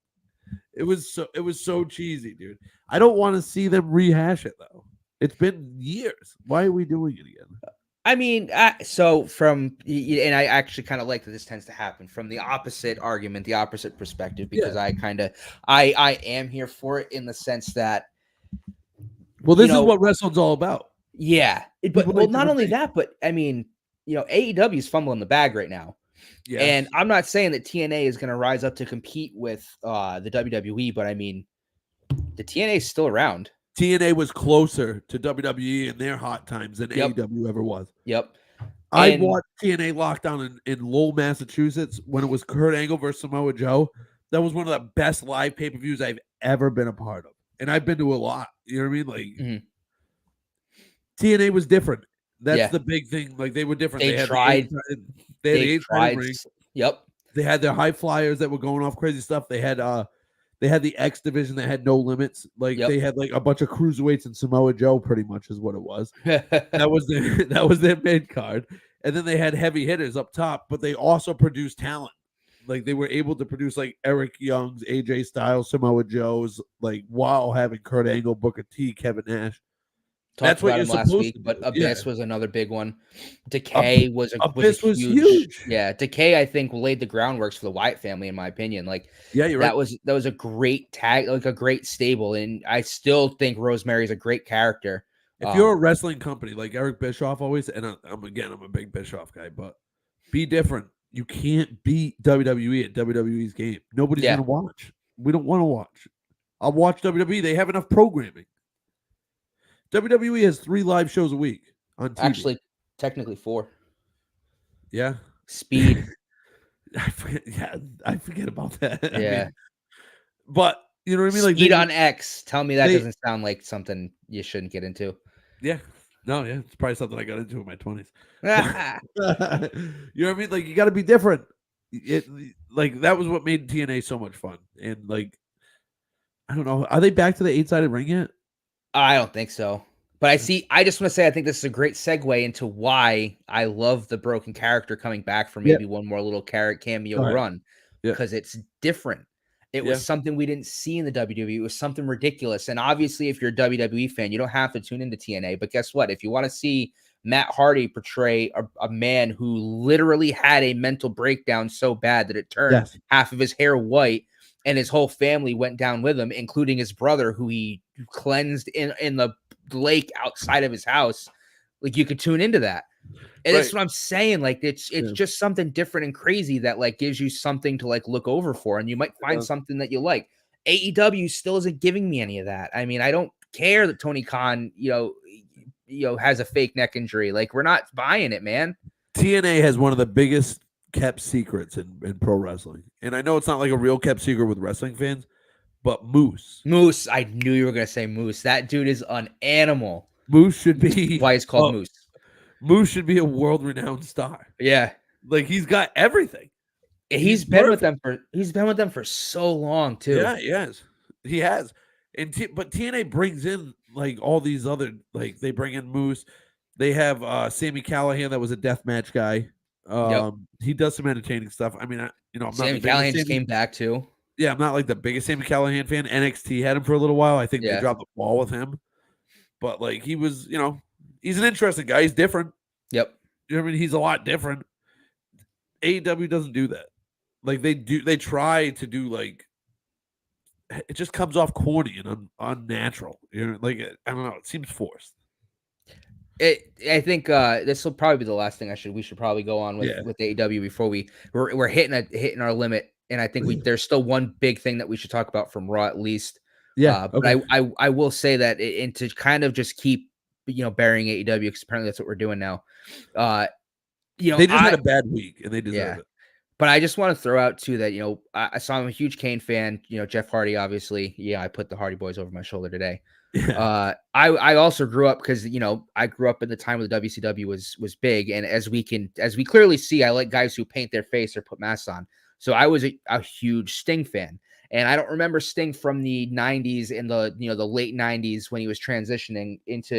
It was so cheesy, dude. I don't want to see them rehash it though. It's been years. Why are we doing it again? I mean, so and I actually kind of like that this tends to happen from the opposite argument, the opposite perspective, because I am here for it in the sense that. Well, this is what wrestling's all about. Yeah, but not only that, but I mean, AEW is fumbling the bag right now. Yes. And I'm not saying that TNA is going to rise up to compete with the WWE, but I mean, the TNA is still around. TNA was closer to WWE in their hot times than AEW ever was. Yep. I watched TNA Lockdown in Lowell, Massachusetts when it was Kurt Angle versus Samoa Joe. That was one of the best live pay-per-views I've ever been a part of. And I've been to a lot. You know what I mean? Like TNA was different. That's the big thing. Like they were different. They tried. They tried. Yep. They had their high flyers that were going off crazy stuff. They had the X division that had no limits. Like they had like a bunch of cruiserweights and Samoa Joe. Pretty much is what it was. that was their mid card. And then they had heavy hitters up top, but they also produced talent. Like they were able to produce like Eric Young's, AJ Styles, Samoa Joe's, like while having Kurt Angle, Booker T, Kevin Nash. That's what you're supposed last week, to but Abyss was another big one. Decay was huge. Yeah, Decay I think laid the groundworks for the Wyatt family, in my opinion. Like, you're right. That was a great tag, like a great stable, and I still think Rosemary is a great character. If you're a wrestling company like Eric Bischoff always, and I'm a big Bischoff guy, but be different. You can't beat WWE at WWE's game. Nobody's going to watch. We don't want to watch. I'll watch WWE. They have enough programming. WWE has 3 live shows a week on TV. Actually, technically 4. Yeah. Speed. I forget about that. Yeah. I mean, but you know what I mean? Like Speed on X. Tell me that doesn't sound like something you shouldn't get into. Yeah. No, yeah. It's probably something I got into in my 20s. You know what I mean? Like you got to be different. Like that was what made TNA so much fun. And like, I don't know. Are they back to the 8-sided ring yet? I don't think so. But I just want to say I think this is a great segue into why I love the broken character coming back for maybe one more little cameo run. Because it's different. It was something we didn't see in the WWE. It was something ridiculous. And obviously, if you're a WWE fan, you don't have to tune into TNA. But guess what? If you want to see Matt Hardy portray a man who literally had a mental breakdown so bad that it turned half of his hair white and his whole family went down with him, including his brother, who he cleansed in the lake outside of his house, like you could tune into that. And that's what I'm saying. Like it's just something different and crazy that like gives you something to like look over for, and you might find something that you like. AEW still isn't giving me any of that. I mean, I don't care that Tony Khan, has a fake neck injury. Like we're not buying it, man. TNA has one of the biggest kept secrets in pro wrestling, and I know it's not like a real kept secret with wrestling fans, but Moose, I knew you were gonna say Moose. That dude is an animal. Moose should be why it's called Moose. Moose should be a world-renowned star. Yeah. Like he's got everything. He's been with them for so long too. Yeah, he has. But TNA brings in like all these other, like they bring in Moose. They have Sammy Callahan that was a deathmatch guy. He does some entertaining stuff. I mean, I'm Sammy not Callahan just came back too. Yeah, I'm not like the biggest Sammy Callahan fan. NXT had him for a little while. I think they dropped the ball with him. But like he was, he's an interesting guy. He's different. Yep. You know what I mean? He's a lot different. AEW doesn't do that. Like they try to do like it just comes off corny and unnatural. Like I don't know, it seems forced. I think this will probably be the last thing we should probably go on with AEW before we're hitting our limit. And I think there's still one big thing that we should talk about from Raw at least. Yeah. But I will say that and to kind of just keep burying AEW because apparently that's what we're doing now. They just had a bad week and they deserve it. But I just want to throw out too that I'm a huge Kane fan. Jeff Hardy, obviously. Yeah, I put the Hardy Boys over my shoulder today. Yeah. I also grew up because I grew up in the time where the WCW was big, and as we clearly see, I like guys who paint their face or put masks on. So I was a huge Sting fan, and I don't remember Sting from the 90s and the late 90s when he was transitioning into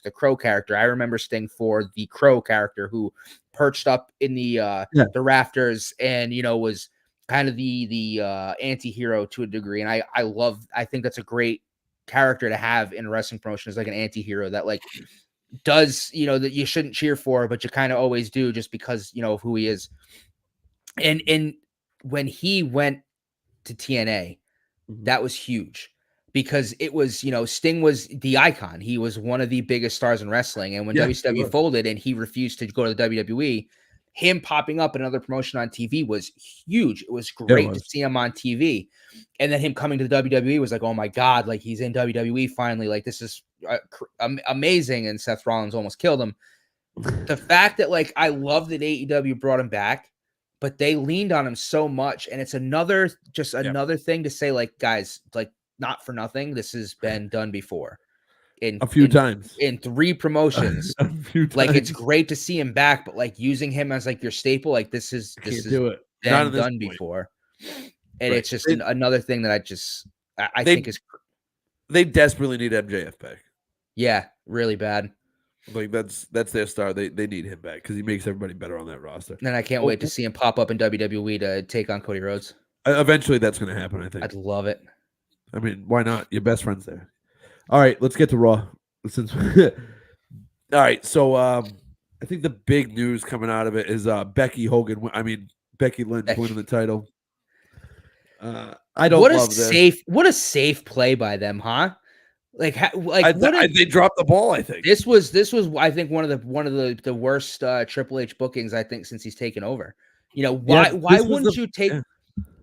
the Crow character. I remember Sting for the Crow character who perched up in the rafters and was kind of the anti-hero to a degree, and I think that's a great character to have in a wrestling promotion, is like an anti-hero that like does that you shouldn't cheer for, but you kind of always do just because of who he is. And when he went to TNA, that was huge because it was Sting was the icon. He was one of the biggest stars in wrestling, and when WCW folded and he refused to go to the WWE, him popping up in another promotion on TV was huge. It was great to see him on TV. And then him coming to the WWE was like, oh my God, like he's in WWE finally. Like this is amazing. And Seth Rollins almost killed him. The fact that like, I love that AEW brought him back, but they leaned on him so much. And it's another thing to say like, guys, like not for nothing. This has been done before. A few times in 3 promotions. Like it's great to see him back, but like using him as like your staple, like this is been done before. And it's just another thing that I think is they desperately need MJF back. Yeah, really bad. Like that's their star. They need him back because he makes everybody better on that roster. And I can't wait to see him pop up in WWE to take on Cody Rhodes. Eventually, that's going to happen. I think. I'd love it. I mean, why not? Your best friend's there. All right, let's get to Raw. All right, so I think the big news coming out of it is Becky Lynch winning the title. I don't love this. What a safe play by them, huh? They dropped the ball. I think this was I think one of the worst Triple H bookings I think since he's taken over. Why wouldn't you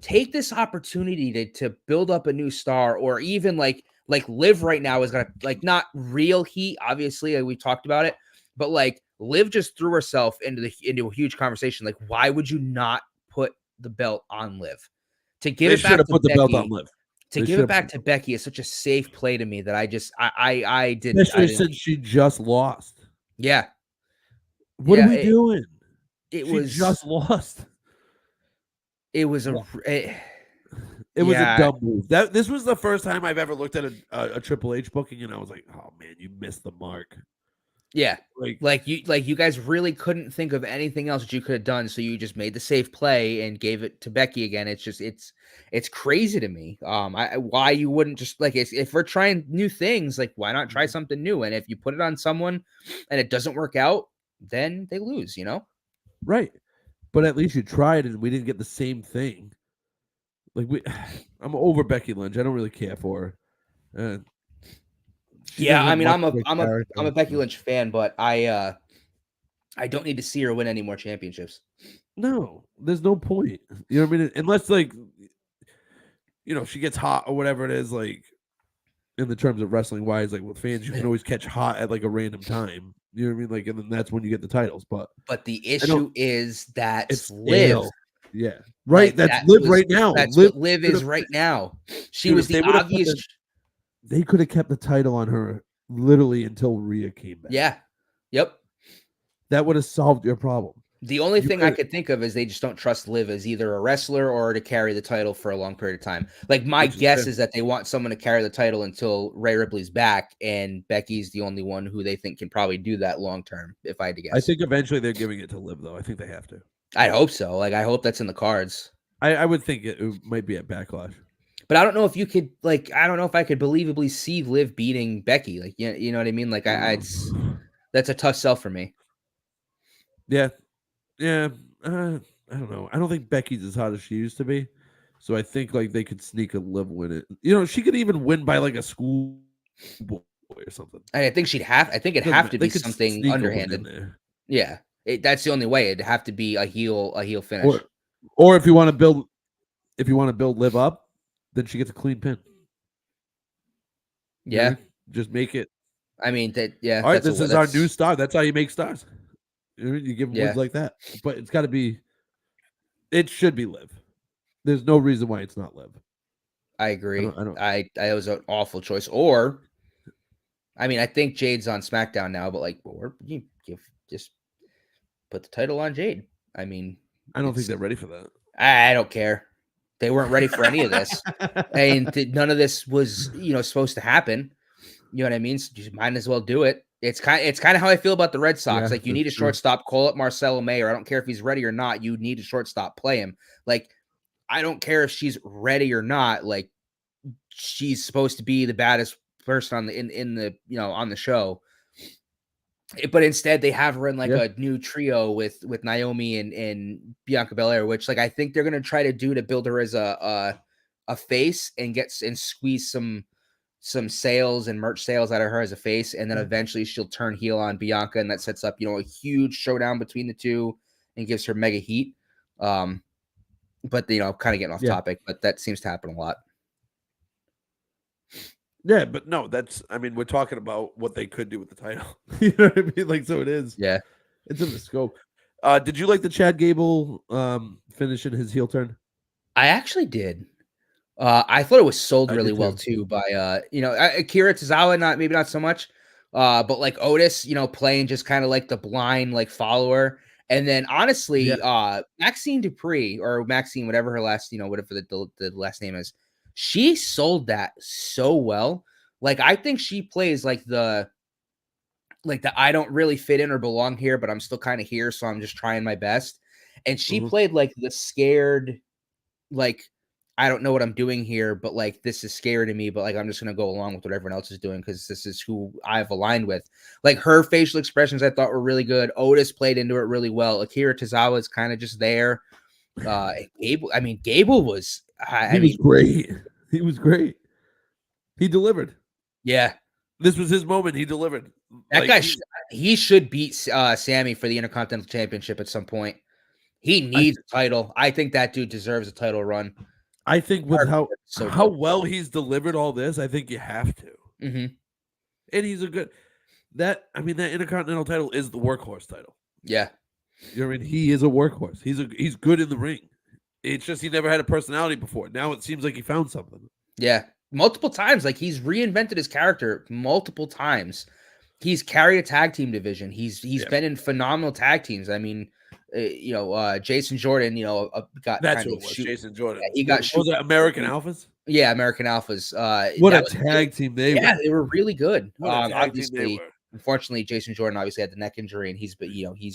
take this opportunity to build up a new star, or even like Liv right now is gonna like not real heat, obviously, like we talked about it, but like Liv just threw herself into a huge conversation. Like, why would you not put the belt on Liv? To give it back to Becky, the belt on Liv. To give it back to Becky is such a safe play to me that I didn't. Especially since she just lost. Yeah. What are we doing? She just lost. It was a dumb move. This was the first time I've ever looked at a Triple H booking, and I was like, "Oh man, you missed the mark." Yeah, like you guys really couldn't think of anything else that you could have done, so you just made the safe play and gave it to Becky again. It's just it's crazy to me. Why you wouldn't just like if we're trying new things, like why not try something new? And if you put it on someone and it doesn't work out, then they lose. Right. But at least you tried, and we didn't get the same thing. Like I'm over Becky Lynch. I don't really care for her. I mean, I'm a Becky Lynch fan, but I don't need to see her win any more championships. No, there's no point. You know what I mean? Unless like, she gets hot or whatever it is. Like in the terms of wrestling wise, like with fans, you can always catch hot at like a random time. You know what I mean? Like, and then that's when you get the titles. But the issue is that it's Liv. Yeah, right. Like, that's Liv right now. That's what Liv is right now. She was the obvious. They could have kept the title on her literally until Rhea came back. Yeah. Yep. That would have solved your problem. The only You thing I could- could think of is they just don't trust Liv as either a wrestler or to carry the title for a long period of time. Like my guess is that they want someone to carry the title until Rhea Ripley's back, and Becky's the only one who they think can probably do that long term. If I had to guess, I think eventually they're giving it to Liv, though. I think they have to. I hope so. Like I hope that's in the cards. I would think it might be at Backlash. But I don't know if you could like. I don't know if I could believably see Liv beating Becky. Like you know what I mean? Like that's a tough sell for me. Yeah. I don't know. I don't think Becky's as hot as she used to be. So I think like they could sneak a Liv win it. You know, she could even win by like a school boy or something. I think it'd have to be something underhanded. Yeah. That's the only way. It'd have to be a heel finish. Or if you want to build Liv up, then she gets a clean pin. Yeah. Just make it. I mean that. Yeah. All right. This is our new star. That's how you make stars. You give them wins like that, but it's got to be. It should be Liv. There's no reason why it's not Liv. I agree. I was an awful choice. Or, I mean, I think Jade's on SmackDown now, but like, you just put the title on Jade. I mean, I don't think they're ready for that. I don't care. They weren't ready for any of this, and none of this was supposed to happen. You know what I mean? So you might as well do it. It's kind of how I feel about the Red Sox. Yeah, like you need a shortstop, call up Marcelo Mayer. I don't care if he's ready or not. You need a shortstop, play him. Like I don't care if she's ready or not. Like she's supposed to be the baddest person on the on the show. But instead they have her in like a new trio with Naomi and Bianca Belair, which like I think they're gonna try to do to build her as a face and squeeze some sales and merch sales out of her as a face, and then eventually she'll turn heel on Bianca, and that sets up a huge showdown between the two and gives her mega heat. But kind of getting off topic, but that seems to happen a lot. Yeah, but no, we're talking about what they could do with the title. You know what I mean? Like, so it is. Yeah, it's in the scope. Did you like the Chad Gable finishing his heel turn? I actually did. I thought it was sold really well too by Akira Tozawa, maybe not so much, but like Otis, playing just kind of like the blind like follower, and then honestly, Maxine Dupree or Maxine, whatever her last, whatever the last name is, she sold that so well. Like I think she plays like the I don't really fit in or belong here, but I'm still kind of here, so I'm just trying my best. And she played like the scared, like I don't know what I'm doing here, but like this is scary to me, but like I'm just gonna go along with what everyone else is doing because this is who I've aligned with. Like her facial expressions I thought were really good. Otis played into it really well. Akira Tozawa is kind of just there. Gable was was great. He was great. He delivered. Yeah. This was his moment. He delivered. That guy he should beat Sammy for the Intercontinental Championship at some point. He needs a title. I think that dude deserves a title run. I think with how well he's delivered all this, I think you have to. Mm-hmm. And he's a good that Intercontinental title is the workhorse title. Yeah. You know what I mean? He is a workhorse. He's good in the ring. It's just he never had a personality before. Now it seems like he found something. Yeah. Multiple times. Like he's reinvented his character multiple times. He's carried a tag team division. He's been in phenomenal tag teams. I mean, Jason Jordan, got that's what it was. Jason Jordan. Yeah, he got was it American Alphas? Yeah, American Alphas. What a tag team they were. Yeah, they were really good. Obviously, unfortunately, Jason Jordan obviously had the neck injury, and he's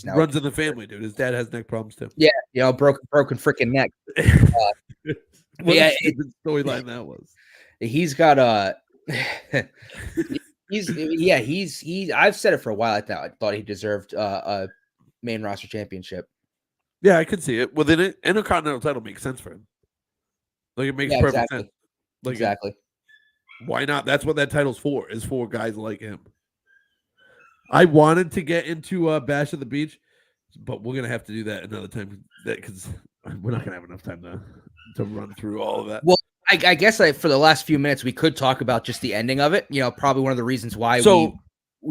now runs in the family, dude. His dad has neck problems too. Yeah, broken freaking neck. What a stupid storyline that was. He's got I've said it for a while. I thought he deserved a main roster championship. Yeah, I could see it. Well, the Intercontinental title makes sense for him. Like it makes perfect sense. Like, exactly. Why not? That's what that title's for. Is for guys like him. I wanted to get into Bash at the Beach, but we're gonna have to do that another time. Because we're not gonna have enough time to run through all of that. Well, I guess for the last few minutes we could talk about just the ending of it. Probably one of the reasons why we're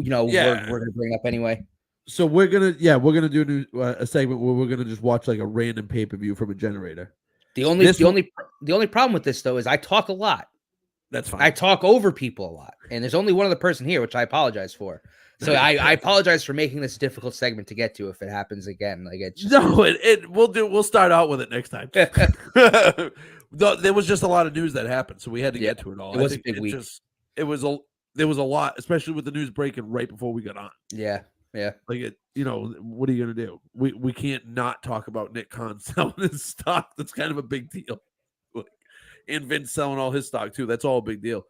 gonna bring up anyway. So we're gonna do a segment where we're gonna just watch like a random pay-per-view from a generator. The only problem with this though is I talk a lot. That's fine. I talk over people a lot, and there's only one other person here, which I apologize for. So I apologize for making this a difficult segment to get to if it happens again. Like it just No, we'll start out with it next time. There was just a lot of news that happened, so we had to get to it all. It was a big week. There was a lot, especially with the news breaking right before we got on. Yeah. Like what are you gonna do? We can't not talk about Nick Khan selling his stock. That's kind of a big deal. And Vince selling all his stock too. That's all a big deal.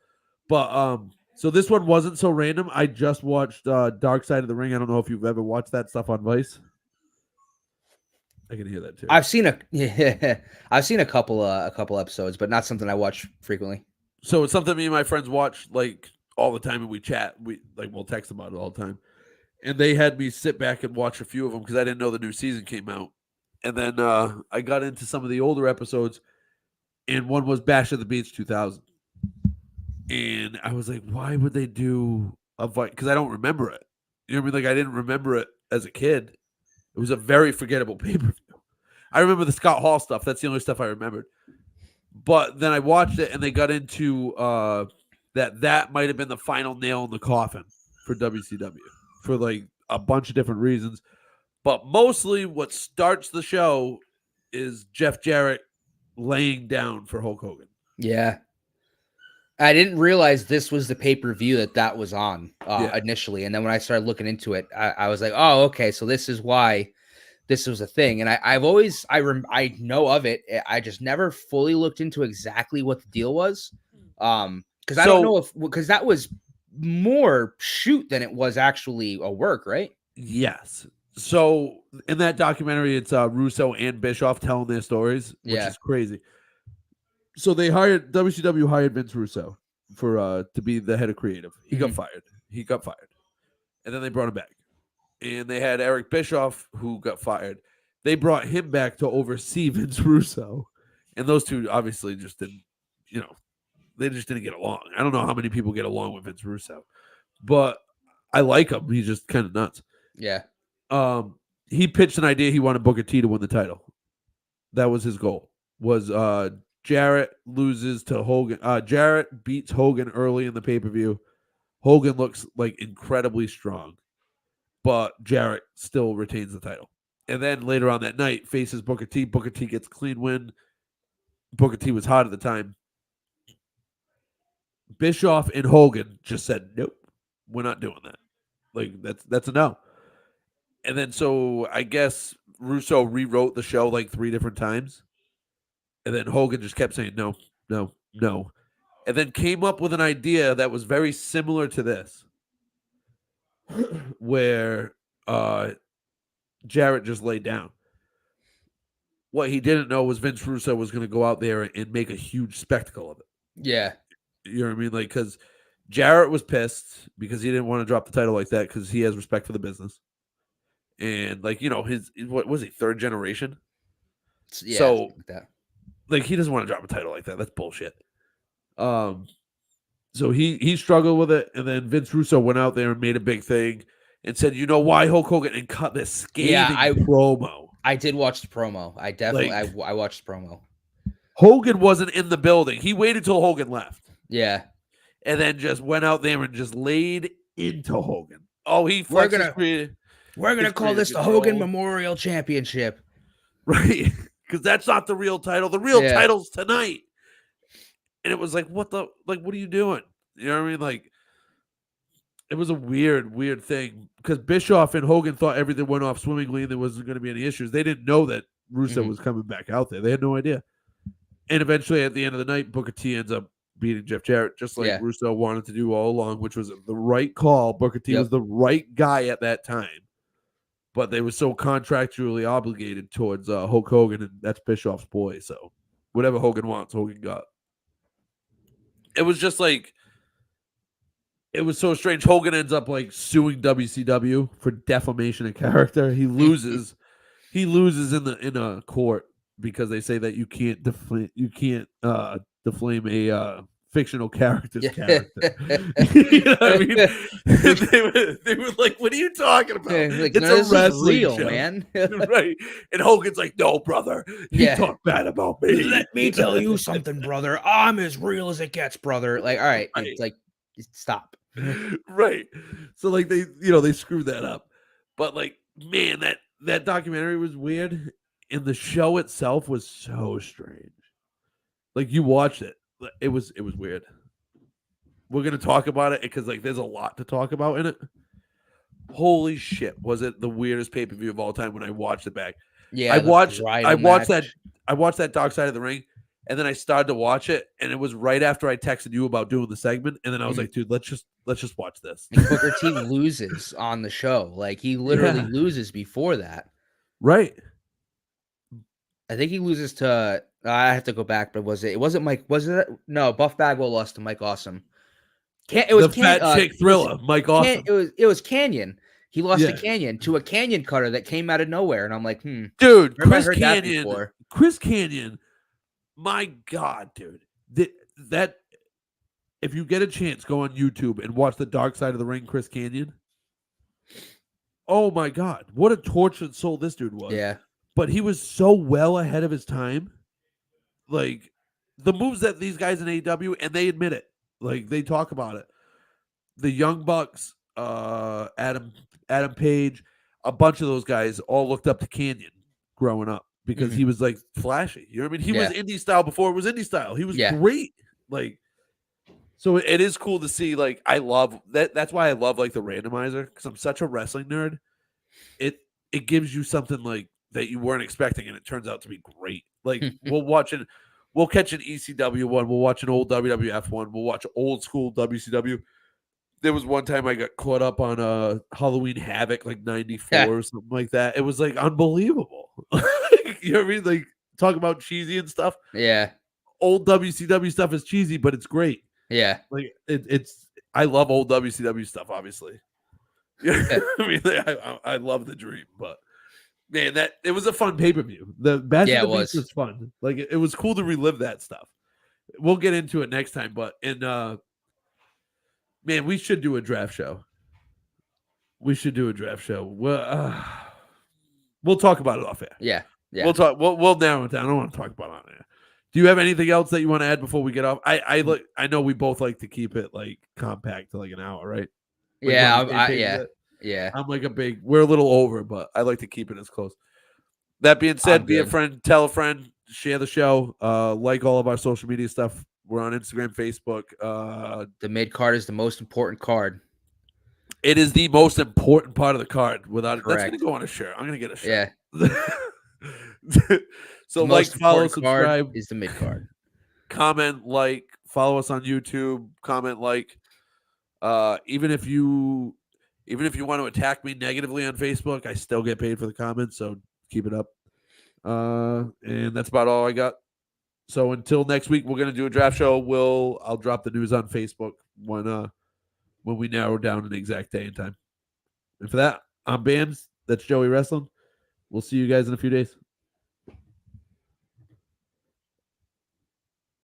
But so this one wasn't so random. I just watched Dark Side of the Ring. I don't know if you've ever watched that stuff on Vice. I can hear that too. I've seen a couple episodes, but not something I watch frequently. So it's something me and my friends watch like all the time, and we chat. We'll text about it all the time. And they had me sit back and watch a few of them because I didn't know the new season came out. And then I got into some of the older episodes, and one was Bash at the Beach 2000. And I was like, why would they do a fight? Because I don't remember it. You know what I mean? Like, I didn't remember it as a kid. It was a very forgettable pay-per-view. I remember the Scott Hall stuff. That's the only stuff I remembered. But then I watched it, and they got into that might have been the final nail in the coffin for WCW for like a bunch of different reasons. But mostly what starts the show is Jeff Jarrett laying down for Hulk Hogan. Yeah. I didn't realize this was the pay-per-view that was on initially. And then when I started looking into it, I was like, oh, okay. So this is why this was a thing. And I know of it. I just never fully looked into exactly what the deal was. Because I don't know because that was more shoot than it was actually a work, right? Yes. So in that documentary, it's Russo and Bischoff telling their stories, which is crazy. So WCW hired Vince Russo for to be the head of creative. He got fired. And then they brought him back. And they had Eric Bischoff, who got fired. They brought him back to oversee Vince Russo. And those two obviously just didn't, they just didn't get along. I don't know how many people get along with Vince Russo, but I like him. He's just kind of nuts. Yeah. He pitched an idea. He wanted Booker T to win the title. That was his goal. Jarrett loses to Hogan. Jarrett beats Hogan early in the pay-per-view. Hogan looks like incredibly strong, but Jarrett still retains the title. And then later on that night, faces Booker T. Booker T gets clean win. Booker T was hot at the time. Bischoff and Hogan just said, nope, we're not doing that. Like, that's a no. And then so I guess Russo rewrote the show like 3 different times. And then Hogan just kept saying, no, no, no. And then came up with an idea that was very similar to this, where Jarrett just laid down. What he didn't know was Vince Russo was going to go out there and make a huge spectacle of it. Yeah. You know what I mean? Like, because Jarrett was pissed because he didn't want to drop the title like that because he has respect for the business. And, like, what was he, 3rd generation? Yeah, so, like that. Like, he doesn't want to drop a title like that. That's bullshit. So he struggled with it, and then Vince Russo went out there and made a big thing and said, you know why, Hulk Hogan, and cut this scathing promo. I did watch the promo. I definitely I watched the promo. Hogan wasn't in the building. He waited till Hogan left. Yeah. And then just went out there and just laid into Hogan. Oh, we're gonna call this the Hogan Memorial Championship. Right. Because that's not the real title. The real title's tonight. And it was like, what are you doing? You know what I mean? Like, it was a weird thing. Because Bischoff and Hogan thought everything went off swimmingly and there wasn't going to be any issues. They didn't know that Russo was coming back out there. They had no idea. And eventually, at the end of the night, Booker T ends up beating Jeff Jarrett, just like Russo wanted to do all along, which was the right call. Booker T was the right guy at that time. But they were so contractually obligated towards Hulk Hogan, and that's Bischoff's boy. So whatever Hogan wants, Hogan got. It was just like, it was so strange. Hogan ends up like suing WCW for defamation of character. He loses. He loses in a court because they say that you can't defame a fictional character's character. You know what I mean? they were like, "What are you talking about? Like, it's a wrestling real show, man." Right? And Hogan's like, "No, brother, you talk bad about me. Let me tell you something, brother. I'm as real as it gets, brother." Like, all right, it's like, stop. Right. So like they screwed that up. But like, man, that documentary was weird, and the show itself was so strange. Like you watched it. It was weird. We're gonna talk about it because like there's a lot to talk about in it. Holy shit, was it the weirdest pay-per-view of all time when I watched it back. Yeah, I watched match. that Dark Side of the Ring, and then I started to watch it, and it was right after I texted you about doing the segment, and then I was like, dude, let's just watch this. And Booker T loses on the show. Like he literally loses before that. Right. I think he loses to I have to go back, but it wasn't Mike, was it? No, Buff Bagwell lost to Mike Awesome. It was Fat Chick Thriller, Mike Awesome. It was Canyon. He lost to Canyon, to a Canyon cutter that came out of nowhere, and I'm like, dude, Chris Canyon, my God, dude, that if you get a chance, go on YouTube and watch the Dark Side of the Ring, Chris Canyon. Oh my God, what a tortured soul this dude was. Yeah, but he was so well ahead of his time. Like the moves that these guys in AEW, and they admit it. Like they talk about it. The Young Bucks, Adam Page, a bunch of those guys all looked up to Canyon growing up because he was like flashy. You know what I mean? He was indie style before it was indie style. He was great. Like, so it is cool to see. Like, I love that. That's why I love like the randomizer, because I'm such a wrestling nerd. It gives you something like that you weren't expecting, and it turns out to be great. Like we'll catch an ECW one, we'll watch an old WWF one, we'll watch old school WCW. There was one time I got caught up on Halloween Havoc, like 94 or something like that. It was like unbelievable. You know what I mean? Like talk about cheesy and stuff. Yeah. Old WCW stuff is cheesy, but it's great. Yeah. Like I love old WCW stuff, obviously. I mean, I love the dream, but man, it was a fun pay-per-view. The Bash of the Beach was fun. Like it was cool to relive that stuff. We'll get into it next time, but man, we should do a draft show. We'll talk about it off air. Yeah. We'll talk. We'll narrow it down. I don't want to talk about it on air. Do you have anything else that you want to add before we get off? I know we both like to keep it like compact to like an hour, right? Like yeah. I'm like we're a little over, but I like to keep it as close. That being said, be a friend, tell a friend, share the show, like all of our social media stuff. We're on Instagram, Facebook. The mid-card is the most important card. It is the most important part of the card. Without it, that's going to go on a shirt. I'm going to get a shirt. Yeah. So like, follow, subscribe. Is the mid-card. Comment, like, follow us on YouTube. Comment, like. Even if you want to attack me negatively on Facebook, I still get paid for the comments, so keep it up. And that's about all I got. So until next week, we're gonna do a draft show. I'll drop the news on Facebook when we narrow down an exact day and time. And for that, I'm Bams. That's Joey Wrestling. We'll see you guys in a few days.